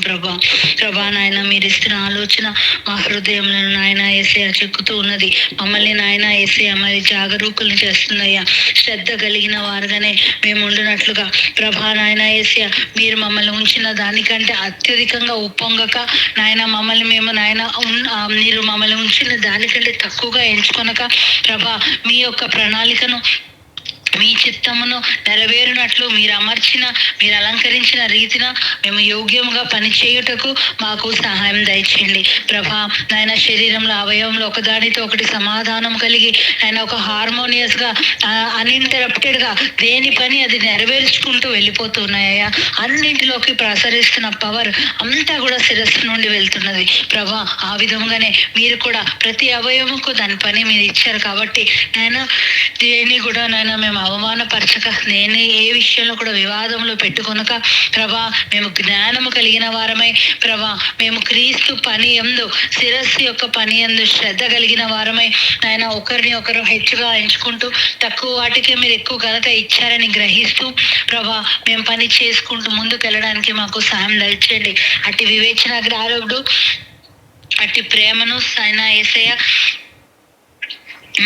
ప్రభా నాయన మీరు ఇస్తున్న ఆలోచన మా హృదయంలో నాయన యేసయ్య చెక్కుతూ ఉన్నది. మమ్మల్ని నాయన యేసయ్య మరి జాగరూకులు చేస్తుందయ్యా. శ్రద్ధ కలిగిన వారుగానే మేము ఉండినట్లుగా ప్రభా నాయన యేసయ్య మీరు మమ్మల్ని ఉంచిన దానికంటే అత్యధికంగా ఉప్పొంగక నాయన మమ్మల్ని మేము నాయన మీరు మమ్మల్ని ఉంచిన దానికంటే తక్కువగా ఎంచుకొనక ప్రభా మీ యొక్క ప్రణాళికను మీ చిత్తమును నెరవేరునట్లు మీరు అమర్చిన మీరు అలంకరించిన రీతిన మేము యోగ్యముగా పనిచేయుటకు మాకు సహాయం దయచేయండి ప్రభా. నాయన శరీరంలో అవయవంలో ఒకదానితో ఒకటి సమాధానం కలిగి ఆయన ఒక హార్మోనియస్గా అన్ఇంటరప్టెడ్గా దేని పని అది నెరవేర్చుకుంటూ వెళ్ళిపోతున్నాయ్యా. అన్నింటిలోకి ప్రసరిస్తున్న పవర్ అంతా కూడా శిరస్సు నుండి వెళ్తున్నది ప్రభా. ఆ విధంగానే మీరు కూడా ప్రతి అవయవముకు దాని పని మీరు ఇచ్చారు కాబట్టి నాయన దేని కూడా నాయన మేము అవమానపరచక నేను ఏ విషయంలో కూడా వివాదంలో పెట్టుకొనక ప్రభా మేము జ్ఞానము కలిగిన వారమై ప్రభా మేము క్రీస్తు పని యందు శిరస్సు యొక్క పని యందు శ్రద్ధ కలిగిన వారమై ఆయన ఒకరిని ఒకరు హెచ్చుగా ఎంచుకుంటూ తక్కువ వాటికే మీరు ఎక్కువ ఘనత ఇచ్చారని గ్రహిస్తూ ప్రభా మేము పని చేసుకుంటూ ముందుకు వెళ్ళడానికి మాకు సాయం దయచేయండి. అట్టి వివేచన జ్ఞానుడు అట్టి ప్రేమను ఆయన యేసయ్య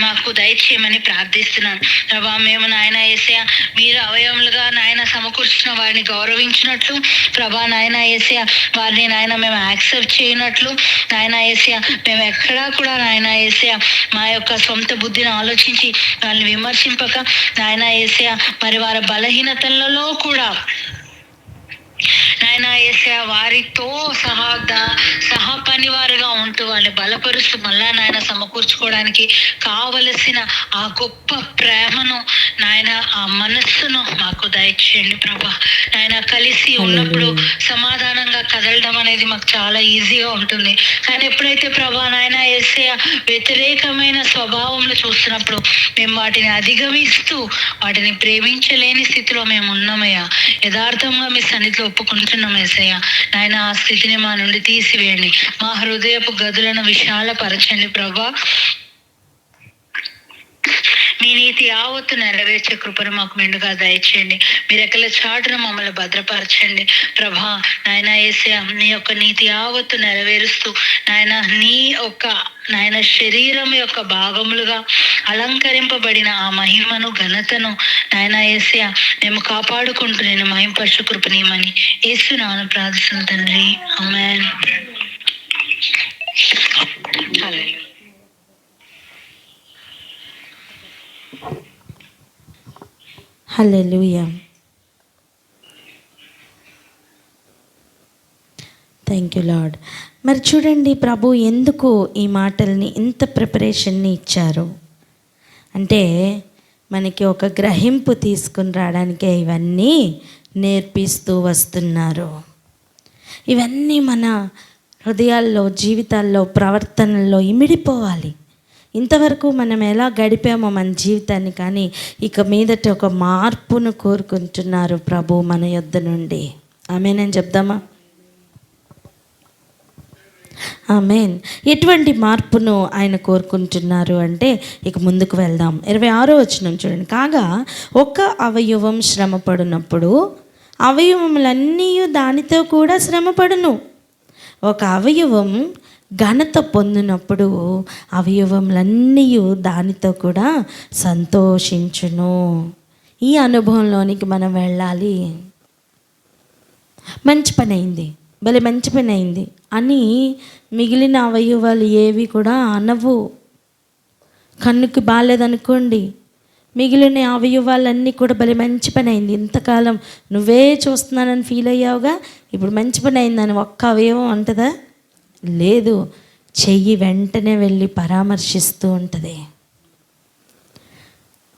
మాకు దయచేయమని ప్రార్థిస్తున్నాను ప్రభా. మేము నాయన యేసయ్య మీరు అవయవములుగా నాయన సమకూర్చిన వారిని గౌరవించినట్లు ప్రభా నాయన యేసయ్య వారిని నాయన మేము యాక్సెప్ట్ చేయనట్లు నాయన యేసయ్య మేము ఎక్కడా కూడా నాయన యేసయ్య మా యొక్క సొంత బుద్ధిని ఆలోచించి వాళ్ళని విమర్శింపక నాయన యేసయ్య మరి వారి బలహీనతలలో కూడా నాయన యేసయ్య వారితో సహా పనివారుగా ఉంటూ వాళ్ళని బలపరుస్తూ మళ్ళా నాయన సమకూర్చుకోవడానికి కావలసిన ఆ గొప్ప ప్రేమను నాయన ఆ మనస్సును మాకు దయచేయండి ప్రభా. నాయన కలిసి ఉన్నప్పుడు సమాధానంగా కదలడం అనేది మాకు చాలా ఈజీగా ఉంటుంది. కానీ ఎప్పుడైతే ప్రభా నాయన యేసయ్య వ్యతిరేకమైన స్వభావంలో చూస్తున్నప్పుడు మేము వాటిని అధిగమిస్తూ వాటిని ప్రేమించలేని స్థితిలో మేము ఉన్నామయ్యా. యథార్థంగా మీ సన్నిధిలో ఒప్పుకుంటున్నాం యేసయ్య. నాయన ఆ స్థితిని మా నుండి తీసివేయండి. మా హృదయపు గదులను విశాలపరచండి ప్రభా. మీ నీతి యావత్తు నెరవేర్చే కృపను మాకు మెండుగా దయచేయండి. మీరు ఎక్కల చాటున మమ్మల్ని భద్రపరచండి ప్రభా. నాయన యేసయ్య, నీ యొక్క నీతి యావత్తు నెరవేరుస్తూ నాయన నీ యొక్క నాయన శరీరం యొక్క భాగములుగా అలంకరింపబడిన ఆ మహిమను ఘనతను నాయన యేసయ్య మేము కాపాడుకుంటూ నేను మహింపరచు కృపనీయమని యేసునామమున ప్రార్థిస్తున్నాను తండ్రి. ఆమేన్. హల్లెలూయా. హల్లెలూయా. Thank you Lord. మరి చూడండి, ప్రభు ఎందుకు ఈ మాటల్ని ఇంత ప్రిపరేషన్ని ఇచ్చారు అంటే మనకి ఒక గ్రహింపు తీసుకుని రావడానికే ఇవన్నీ నేర్పిస్తూ వస్తున్నారు. ఇవన్నీ మన హృదయాల్లో, జీవితాల్లో, ప్రవర్తనల్లో ఇమిడిపోవాలి. ఇంతవరకు మనం ఎలా గడిపామో మన జీవితాన్ని, కానీ ఇక మీదట ఒక మార్పును కోరుకుంటున్నారు ప్రభు మన యొద్ద నుండి. ఆమేన్ చెప్దామా? ఆమేన్. ఎటువంటి మార్పును ఆయన కోరుకుంటున్నారు అంటే ఇక ముందుకు వెళ్దాం. 26వ వచనం చూడండి. కాగా ఒక అవయవం శ్రమపడినప్పుడు అవయవములన్నీ దానితో కూడా శ్రమపడును. ఒక అవయవం ఘనత పొందినప్పుడు అవయవములన్నీ దానితో కూడా సంతోషించును. ఈ అనుభవంలోనికి మనం వెళ్ళాలి. మంచి పని అయింది, భలే మంచి పని అయింది అని మిగిలిన అవయవాలు ఏవి కూడా అనవు. కన్నుకి బాగాలేదనుకోండి, మిగిలిన అవయవాలన్నీ కూడా భలే మంచి పని అయింది, ఇంతకాలం నువ్వే చూస్తున్నానని ఫీల్ అయ్యావుగా, ఇప్పుడు మంచి పని అయిందని ఒక్క అవయవం అంటదా? లేదు. చెయ్యి వెంటనే వెళ్ళి పరామర్శిస్తూ ఉంటుంది.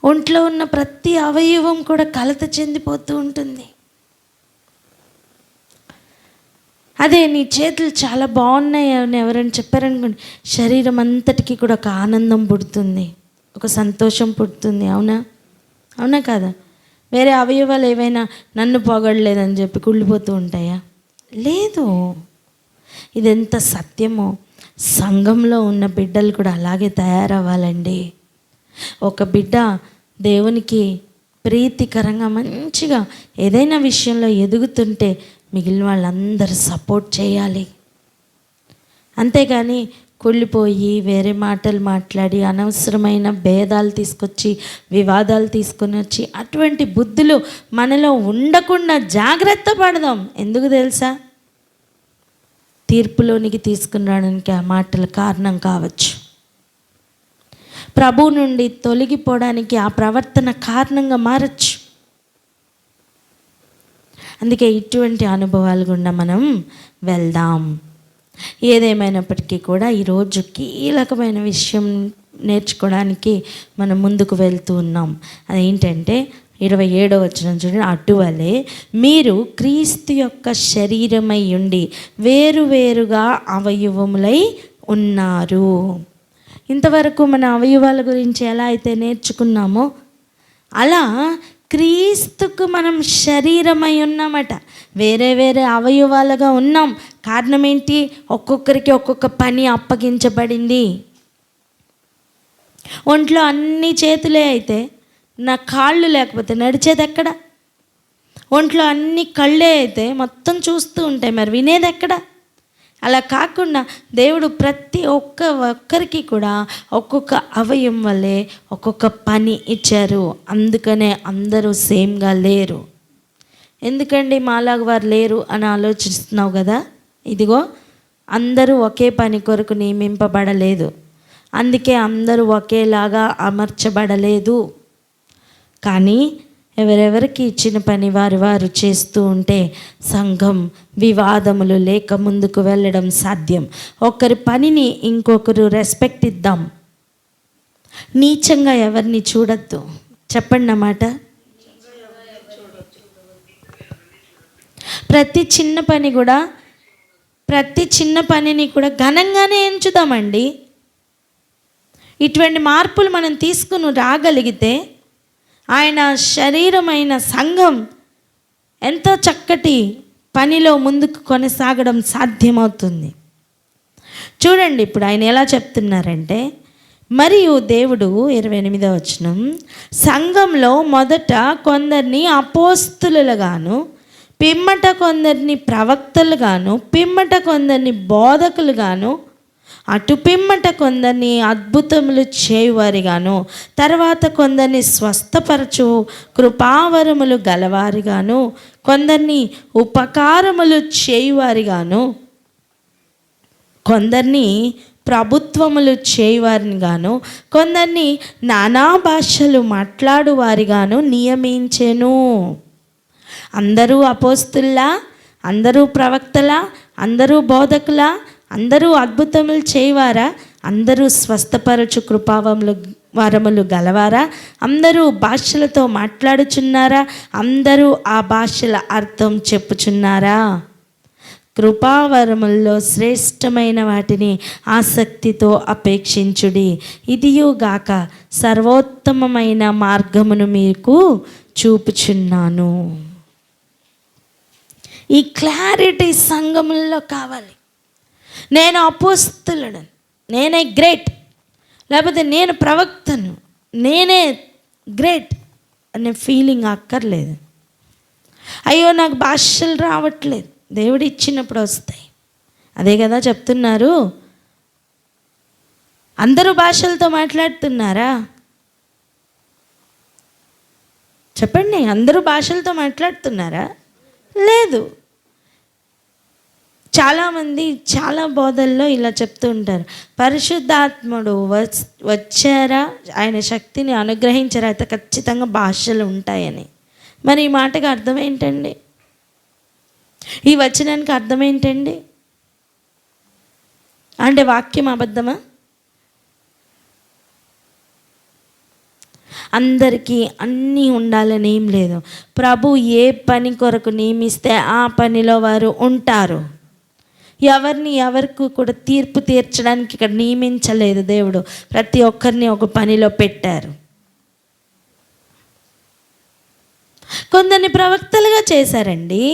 ఒంట్లో ఉన్న ప్రతి అవయవం కూడా కలత చెందిపోతూ ఉంటుంది. అదే నీ చేతులు చాలా బాగున్నాయి అని ఎవరైనా చెప్పారనుకోండి, శరీరం అంతటికీ కూడా ఒక ఆనందం పుడుతుంది, ఒక సంతోషం పుడుతుంది. అవునా? అవునా కాదా? వేరే అవయవాలు ఏవైనా నన్ను పొగడలేదని చెప్పి కుళ్ళిపోతూ ఉంటాయా? లేదు. ఇదెంత సత్యమో. సంఘంలో ఉన్న బిడ్డలు కూడా అలాగే తయారవ్వాలండి. ఒక బిడ్డ దేవునికి ప్రీతికరంగా మంచిగా ఏదైనా విషయంలో ఎదుగుతుంటే మిగిలిన వాళ్ళందరూ సపోర్ట్ చేయాలి. అంతేగాని కుళ్ళిపోయి వేరే మాటలు మాట్లాడి అనవసరమైన భేదాలు తీసుకొచ్చి వివాదాలు తీసుకొని వచ్చి అటువంటి బుద్ధులు మనలో ఉండకుండా జాగ్రత్త పడదాం. ఎందుకు తెలుసా? తీర్పులోనికి తీసుకురావడానికి ఆ మాటలు కారణం కావచ్చు. ప్రభు నుండి తొలగిపోవడానికి ఆ ప్రవర్తన కారణంగా మారచ్చు. అందుకే ఇటువంటి అనుభవాలు గుండా మనం వెళ్దాం. ఏదేమైనప్పటికీ కూడా ఈరోజు కీలకమైన విషయం నేర్చుకోవడానికి మనం ముందుకు వెళ్తూ ఉన్నాం. అదేంటంటే 27వ వచనం చూడండి. అటువలే మీరు క్రీస్తు యొక్క శరీరమై ఉండి వేరువేరుగా అవయవములై ఉన్నారు. ఇంతవరకు మన అవయవాల గురించి ఎలా అయితే నేర్చుకున్నామో అలా క్రీస్తుకు మనం శరీరమై ఉన్నామట. వేరే వేరే అవయవాలుగా ఉన్నాం. కారణం ఏంటి? ఒక్కొక్కరికి ఒక్కొక్క పని అప్పగించబడింది. ఒంట్లో అన్ని చేతులే అయితే నా కాళ్ళు లేకపోతే నడిచేది ఎక్కడ? ఒంట్లో అన్ని కళ్ళే అయితే మొత్తం చూస్తూ ఉంటాయి, మరి వినేది ఎక్కడ? అలా కాకుండా దేవుడు ప్రతి ఒక్కరికి కూడా ఒక్కొక్క అవయవం వల్లే ఒక్కొక్క పని ఇచ్చారు. అందుకనే అందరూ సేమ్గా లేరు. ఎందుకండి మాలాగా వారు లేరు అని ఆలోచిస్తున్నావు కదా? ఇదిగో అందరూ ఒకే పని కొరకు నియమింపబడలేదు. అందుకే అందరూ ఒకేలాగా అమర్చబడలేదు. కానీ ఎవరెవరికి ఇచ్చిన పని వారు చేస్తూ ఉంటే సంఘం వివాదములు లేక ముందుకు వెళ్ళడం సాధ్యం. ఒకరి పనిని ఇంకొకరు రెస్పెక్ట్ ఇద్దాం. నీచంగా ఎవరిని చూడొద్దు. చెప్పండి అన్నమాట. ప్రతి చిన్న పనిని కూడా ఘనంగానే ఎంచుదామండి. ఇటువంటి మార్పులు మనం తీసుకుని రాగలిగితే ఆయన శరీరమైన సంఘం ఎంతో చక్కటి పనిలో ముందుకు కొనసాగడం సాధ్యమవుతుంది. చూడండి ఇప్పుడు ఆయన ఎలా చెప్తున్నారంటే, మరియు దేవుడు 28వ వచనం, సంఘంలో మొదట కొందరిని అపోస్తులుగాను, పిమ్మట కొందరిని ప్రవక్తలుగాను, పిమ్మట కొందరిని బోధకులుగాను, అటు పిమ్మట కొందరిని అద్భుతములు చేయువారిగాను, తర్వాత కొందరిని స్వస్థపరచు కృపావరములు గలవారిగాను, కొందరిని ఉపకారములు చేయువారిగాను, కొందరిని ప్రభుత్వములు చేయువారిని గాను, కొందరిని నానా భాషలు మాట్లాడువారిగాను నియమించెను. అందరూ అపోస్తుల్లా, అందరూ ప్రవక్తలా, అందరూ బోధకులా, అందరూ అద్భుతములు చేయవారా, అందరూ స్వస్థపరచు వరములు గలవారా, అందరూ భాషలతో మాట్లాడుచున్నారా, అందరూ ఆ భాషల అర్థం చెప్పుచున్నారా? కృపావరముల్లో శ్రేష్టమైన వాటిని ఆసక్తితో అపేక్షించుడి, ఇదియుగాక సర్వోత్తమమైన మార్గమును మీకు చూపుచున్నాను. ఈ క్లారిటీ సంఘముల్లో కావాలి. నేను అపోస్తులను, నేనే గ్రేట్, లేకపోతే నేను ప్రవక్తను, నేనే గ్రేట్ అనే ఫీలింగ్ అక్కర్లేదు. అయ్యో నాకు భాషలు రావట్లేదు, దేవుడు ఇచ్చినప్పుడు వస్తాయి. అదే కదా చెప్తున్నారు. అందరూ భాషలతో మాట్లాడుతున్నారా? చెప్పండి, అందరూ భాషలతో మాట్లాడుతున్నారా? లేదు. చాలామంది చాలా బోధల్లో ఇలా చెప్తూ ఉంటారు, పరిశుద్ధాత్ముడు వచ్చారా, ఆయన శక్తిని అనుగ్రహించారా అయితే ఖచ్చితంగా భాషలు ఉంటాయని. మరి ఈ మాటకి అర్థం ఏంటండి? ఈ వచనానికి అర్థం ఏంటండి? అంటే వాక్యం అబద్ధమా? అందరికీ అన్నీ ఉండాలని ఏం లేదు. ప్రభు ఏ పని కొరకు నియమిస్తే ఆ పనిలో వారు ఉంటారు. ఎవరికి కూడా తీర్పు తీర్చడానికి ఇక్కడ నియమించలేదు దేవుడు. ప్రతి ఒక్కరిని ఒక పనిలో పెట్టారు. కొందరిని ప్రవక్తలుగా చేశారండి,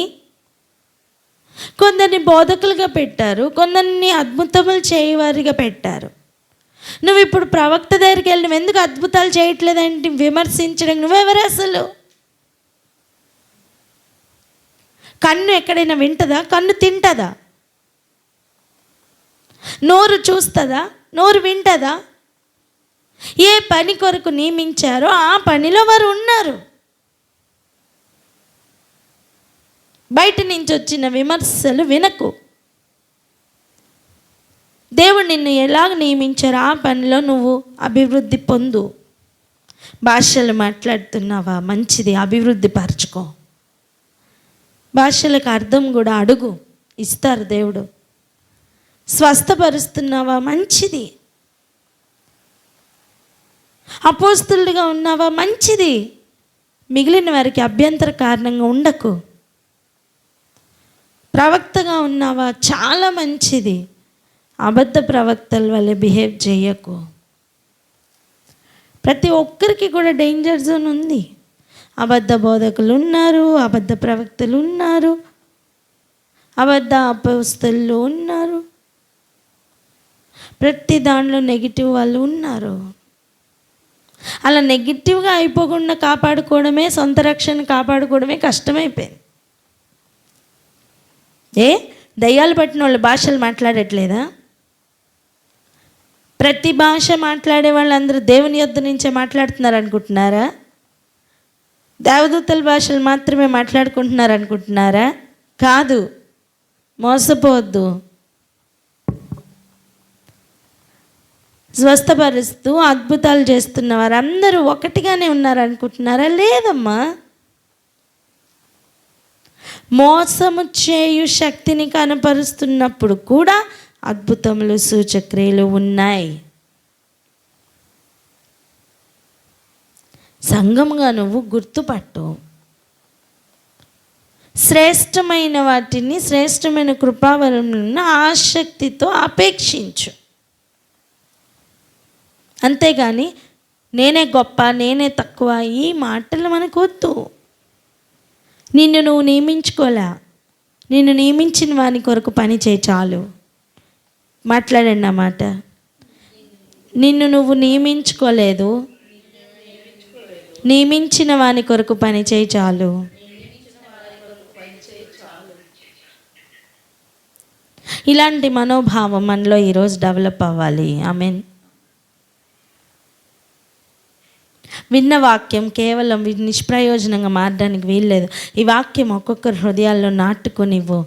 కొందరిని బోధకులుగా పెట్టారు, కొందరిని అద్భుతములు చేయవారిగా పెట్టారు. నువ్వు ఇప్పుడు ప్రవక్త దగ్గరికి వెళ్ళి నువ్వు ఎందుకు అద్భుతాలు చేయట్లేదంటే విమర్శించడం నువ్వెవరు అసలు? కన్ను ఎక్కడైనా వింటదా? కన్ను తింటదా? నోరు చూస్తుందా? నోరు వింటదా? ఏ పని కొరకు నియమించారో ఆ పనిలో వారు ఉన్నారు. బయట నుంచి వచ్చిన విమర్శలు వినకు. దేవుడు నిన్ను ఎలాగ నియమించారో ఆ పనిలో నువ్వు అభివృద్ధి పొందు. భాషలు మాట్లాడుతున్నావా? మంచిది, అభివృద్ధి పరచుకో. భాషలకు అర్థం కూడా అడుగు, ఇస్తారు దేవుడు. స్వస్థపరుస్తున్నావా? మంచిది. అపోస్తులుగా ఉన్నావా? మంచిది. మిగిలిన వారికి అభ్యంతర కారణంగా ఉండకు. ప్రవక్తగా ఉన్నావా? చాలా మంచిది. అబద్ధ ప్రవక్తల వల్ల బిహేవ్ చేయకు. ప్రతి ఒక్కరికి కూడా డేంజర్ జోన్ ఉంది. అబద్ధ బోధకులు ఉన్నారు, అబద్ధ ప్రవక్తలు ఉన్నారు, అబద్ధ అపోస్తలు ఉన్నారు, ప్రతి దాంట్లో నెగిటివ్ వాళ్ళు ఉన్నారు. అలా నెగిటివ్గా అయిపోకుండా కాపాడుకోవడమే, సొంత రక్షణ కాపాడుకోవడమే కష్టమైపోయింది. దయ్యాలు పట్టిన వాళ్ళు భాషలు మాట్లాడట్లేదా? ప్రతి భాష మాట్లాడే వాళ్ళందరూ దేవుని యొద్ద నుంచే మాట్లాడుతున్నారు అనుకుంటున్నారా? దేవదూతల భాషలు మాత్రమే మాట్లాడుకుంటున్నారు అనుకుంటున్నారా? కాదు, మోసపోవద్దు. స్వస్థపరుస్తూ అద్భుతాలు చేస్తున్న వారందరూ ఒకటిగానే ఉన్నారు అనుకుంటున్నారా? లేదమ్మా. మోసము చేయు శక్తిని కనపరుస్తున్నప్పుడు కూడా అద్భుతములు, సూచక్రియలు ఉన్నాయి. సంఘముగా నువ్వు గుర్తుపట్టు. శ్రేష్టమైన వాటిని, శ్రేష్టమైన కృపావరములను ఆసక్తితో అపేక్షించు. అంతేగాని నేనే గొప్ప, నేనే తక్కువ ఈ మాటలు మనకు వద్దు. నిన్ను నువ్వు నియమించుకోలే. నిన్ను నియమించిన వాని కొరకు పని చేయి చాలు. మాట్లాడండి ఆ మాట. నిన్ను నువ్వు నియమించుకోలేదు, నియమించిన వాని కొరకు పని చేయి చాలు. ఇలాంటి మనోభావం మనలో ఈరోజు డెవలప్ అవ్వాలి. ఆమేన్. విన్న వాక్యం కేవలం నిష్ప్రయోజనంగా మారడానికి వీల్లేదు. ఈ వాక్యం ఒక్కొక్కరి హృదయాల్లో నాటుకొనివ్వు.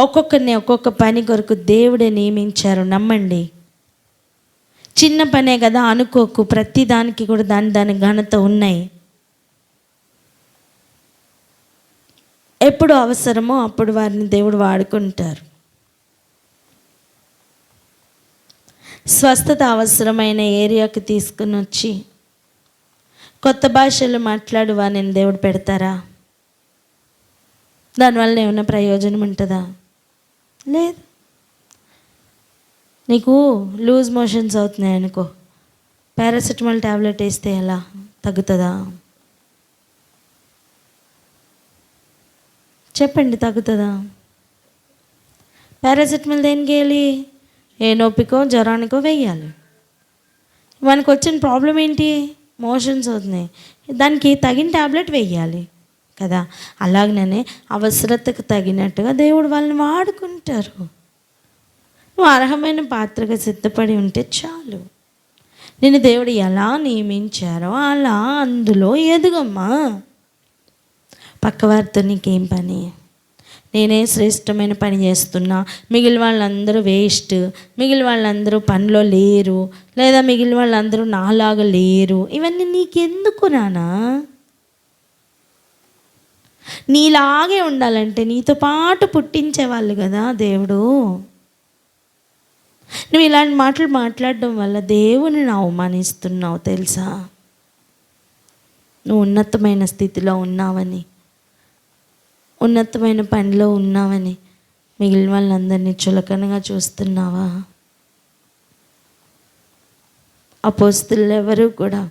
ఒక్కొక్కరిని ఒక్కొక్క పని కొరకు దేవుడే నియమించారు. నమ్మండి. చిన్న పనే కదా అనుకోకు, ప్రతి దానికి కూడా దాని ఘనత ఉన్నాయి. ఎప్పుడు అవసరమో అప్పుడు వారిని దేవుడు వాడుకుంటారు. స్వస్థత అవసరమైన ఏరియాకి తీసుకుని వచ్చి కొత్త భాషలు మాట్లాడు వారిని దేవుడు పెడతారా? దానివల్ల ఏమైనా ప్రయోజనం ఉంటుందా? లేదు. నీకు లూజ్ మోషన్స్ అవుతున్నాయి అనుకో, పారాసిటమాల్ ట్యాబ్లెట్ వేస్తే ఎలా తగ్గుతుందా? చెప్పండి, తగ్గుతుందా? పారాసిటమాల్ దేనికి వేయాలి? ఏ నొప్పికో జ్వరానికో వేయాలి. మనకు వచ్చిన ప్రాబ్లం ఏంటి? మోషన్స్ అవుతున్నాయి, దానికి తగిన ట్యాబ్లెట్ వేయాలి కదా. అలాగనే అవసరతకు తగినట్టుగా దేవుడు వాళ్ళని వాడుకుంటారు. నువ్వు అర్హమైన పాత్రగా సిద్ధపడి ఉంటే చాలు. నిన్ను దేవుడు ఎలా నియమించారో అలా అందులో ఎదుగమ్మా. పక్కవారితో నీకేం పని? నేనే శ్రేష్టమైన పని చేస్తున్నా, మిగిలిన వాళ్ళందరూ వేస్ట్, మిగిలిన వాళ్ళందరూ పనిలో లేరు, లేదా మిగిలిన వాళ్ళందరూ నాలాగా లేరు. ఇవన్నీ నీకెందుకు నానా? నీలాగే ఉండాలంటే నీతో పాటు పుట్టించేవాళ్ళు కదా దేవుడు. నువ్వు ఇలాంటి మాటలు మాట్లాడడం వల్ల దేవుని అవమానిస్తున్నావు తెలుసా? నువ్వు ఉన్నతమైన స్థితిలో ఉన్నావని, ఉన్నతమైన పనిలో ఉన్నావని మిగిలిన వాళ్ళందరినీ చులకనగా చూస్తున్నావా? అపోస్తలులు ఎవరు కూడా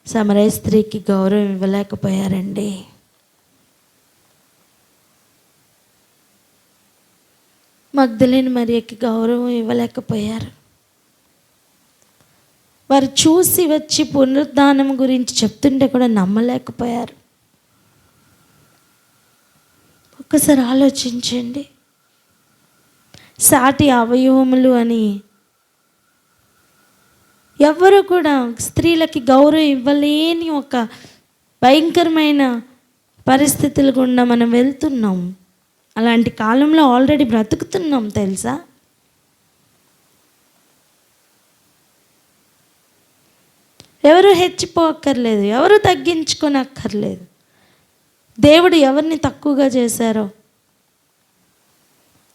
సమరయ స్త్రీకి గౌరవం ఇవ్వలేకపోయారండి. మగ్దలేని మరియకి గౌరవం ఇవ్వలేకపోయారు. వారు చూసి వచ్చి పునరుద్ధానం గురించి చెప్తుంటే కూడా నమ్మలేకపోయారు. ఒక్కసారి ఆలోచించండి. సాటి అవయవములు అని ఎవరు కూడా స్త్రీలకి గౌరవం ఇవ్వలేని ఒక భయంకరమైన పరిస్థితులు గుండా మనం వెళ్తున్నాం. అలాంటి కాలంలో ఆల్రెడీ బ్రతుకుతున్నాం తెలుసా? ఎవరు హెచ్చిపోక్కర్లేదు, ఎవరు తగ్గించుకోనక్కర్లేదు. దేవుడు ఎవరిని తక్కువగా చేశారో,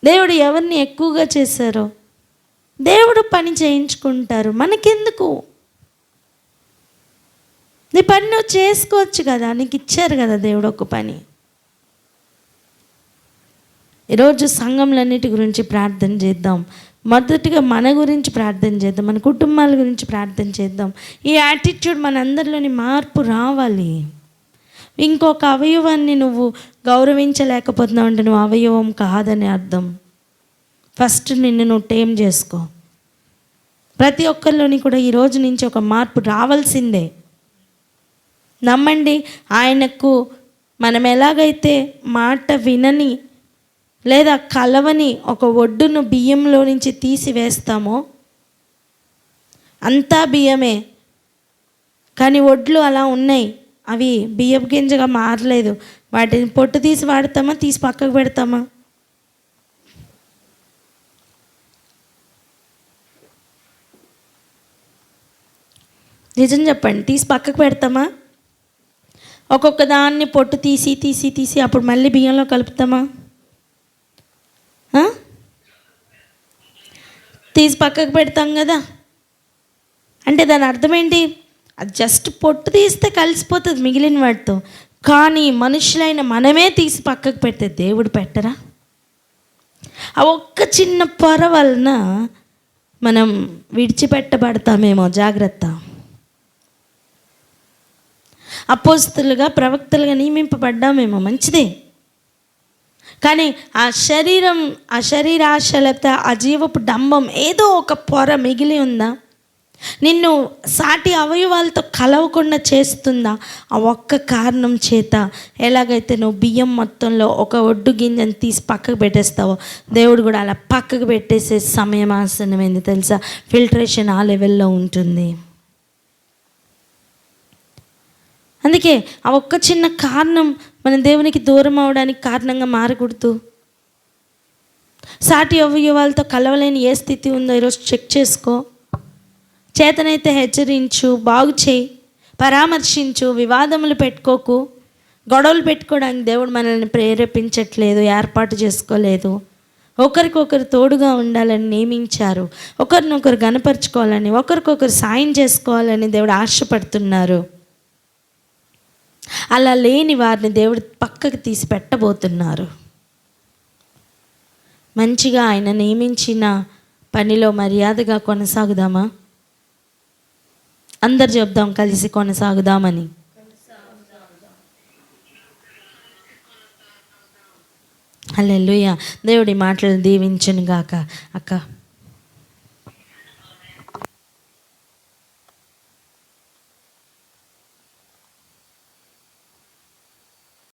దేవుడు ఎవరిని ఎక్కువగా చేశారో దేవుడు పని చేయించుకుంటారు. మనకెందుకు? నీ పని నువ్వు చేసుకోవచ్చు కదా, నీకు ఇచ్చారు కదా దేవుడు ఒక పని. ఈరోజు సంఘంలన్నిటి గురించి ప్రార్థన చేద్దాం. మొదటిగా మన గురించి ప్రార్థన చేద్దాం, మన కుటుంబాల గురించి ప్రార్థన చేద్దాం. ఈ యాటిట్యూడ్ మనందరిలోని మార్పు రావాలి. ఇంకొక అవయవాన్ని నువ్వు గౌరవించలేకపోతున్నావు అంటే నువ్వు అవయవం కాదని అర్థం. ఫస్ట్ నిన్ను నువ్వు టేమ్ చేసుకో. ప్రతి ఒక్కరిలోని కూడా ఈరోజు నుంచి ఒక మార్పు రావాల్సిందే. నమ్మండి. ఆయనకు మనం ఎలాగైతే మాట వినని లేదా కలవని ఒక ఒడ్డును బియ్యంలో నుంచి తీసివేస్తామో, అంతా బియ్యమే కానీ ఒడ్లు అలా ఉన్నాయి, అవి బియ్యపు గింజగా మారలేదు. వాటిని పొట్టు తీసి వాడతామా, తీసి పక్కకు పెడతామా? నిజం చెప్పండి, తీసి పక్కకు పెడతామా? ఒక్కొక్క దాన్ని పొట్టు తీసి తీసి తీసి అప్పుడు మళ్ళీ బియ్యంలో కలుపుతామా? తీసి పక్కకు పెడతాం కదా. అంటే దాని అర్థం ఏంటి? అది జస్ట్ పొట్టు తీస్తే కలిసిపోతుంది మిగిలిన వాటితో. కానీ మనుషులైన మనమే తీసి పక్కకు పెడితే దేవుడు పెట్టరా? ఆ ఒక్క చిన్న పొర వలన మనం విడిచిపెట్టబడతామేమో, జాగ్రత్త. అపోస్తలుగా ప్రవక్తలుగా నియమింపబడ్డామేమో, మంచిదే. కానీ ఆ శరీరాశ లేకపోతే ఆ జీవపు డంబం ఏదో ఒక పొర మిగిలి ఉందా? నిన్ను సాటి అవయవాలతో కలవకుండా చేస్తుందా? ఆ ఒక్క కారణం చేత. ఎలాగైతే నువ్వు బియ్యం మొత్తంలో ఒక ఒడ్డు గింజను తీసి పక్కకు పెట్టేస్తావో, దేవుడు కూడా అలా పక్కకు పెట్టేసే సమయం ఆసన్నమైంది తెలుసా. ఫిల్టరేషన్ ఆ లెవెల్లో ఉంటుంది. అందుకే ఆ ఒక్క చిన్న కారణం మన దేవునికి దూరం అవడానికి కారణంగా మారకూడదు. సాటి అవయవాలతో కలవలేని ఏ స్థితి ఉందో ఈరోజు చెక్ చేసుకో. చేతనైతే హెచ్చరించు, బాగు చేయి, పరామర్శించు, వివాదములు పెట్టుకోకు. గొడవలు పెట్టుకోవడానికి దేవుడు మనల్ని ప్రేరేపించట్లేదు, ఏర్పాటు చేసుకోలేదు. ఒకరికొకరు తోడుగా ఉండాలని నియమించారు. ఒకరినొకరు గనపరుచుకోవాలని, ఒకరికొకరు సాయం చేసుకోవాలని దేవుడు ఆశపడుతున్నారు. అలా లేని వారిని దేవుడు పక్కకు తీసి పెట్టబోతున్నారు. మంచిగా ఆయన నియమించిన పనిలో మర్యాదగా కొనసాగుదామా? అందరు చెప్దాం కలిసి, కొనసాగుదామని. హల్లెలూయా. దేవుడి మాటలు దీవించును గాక. అక్క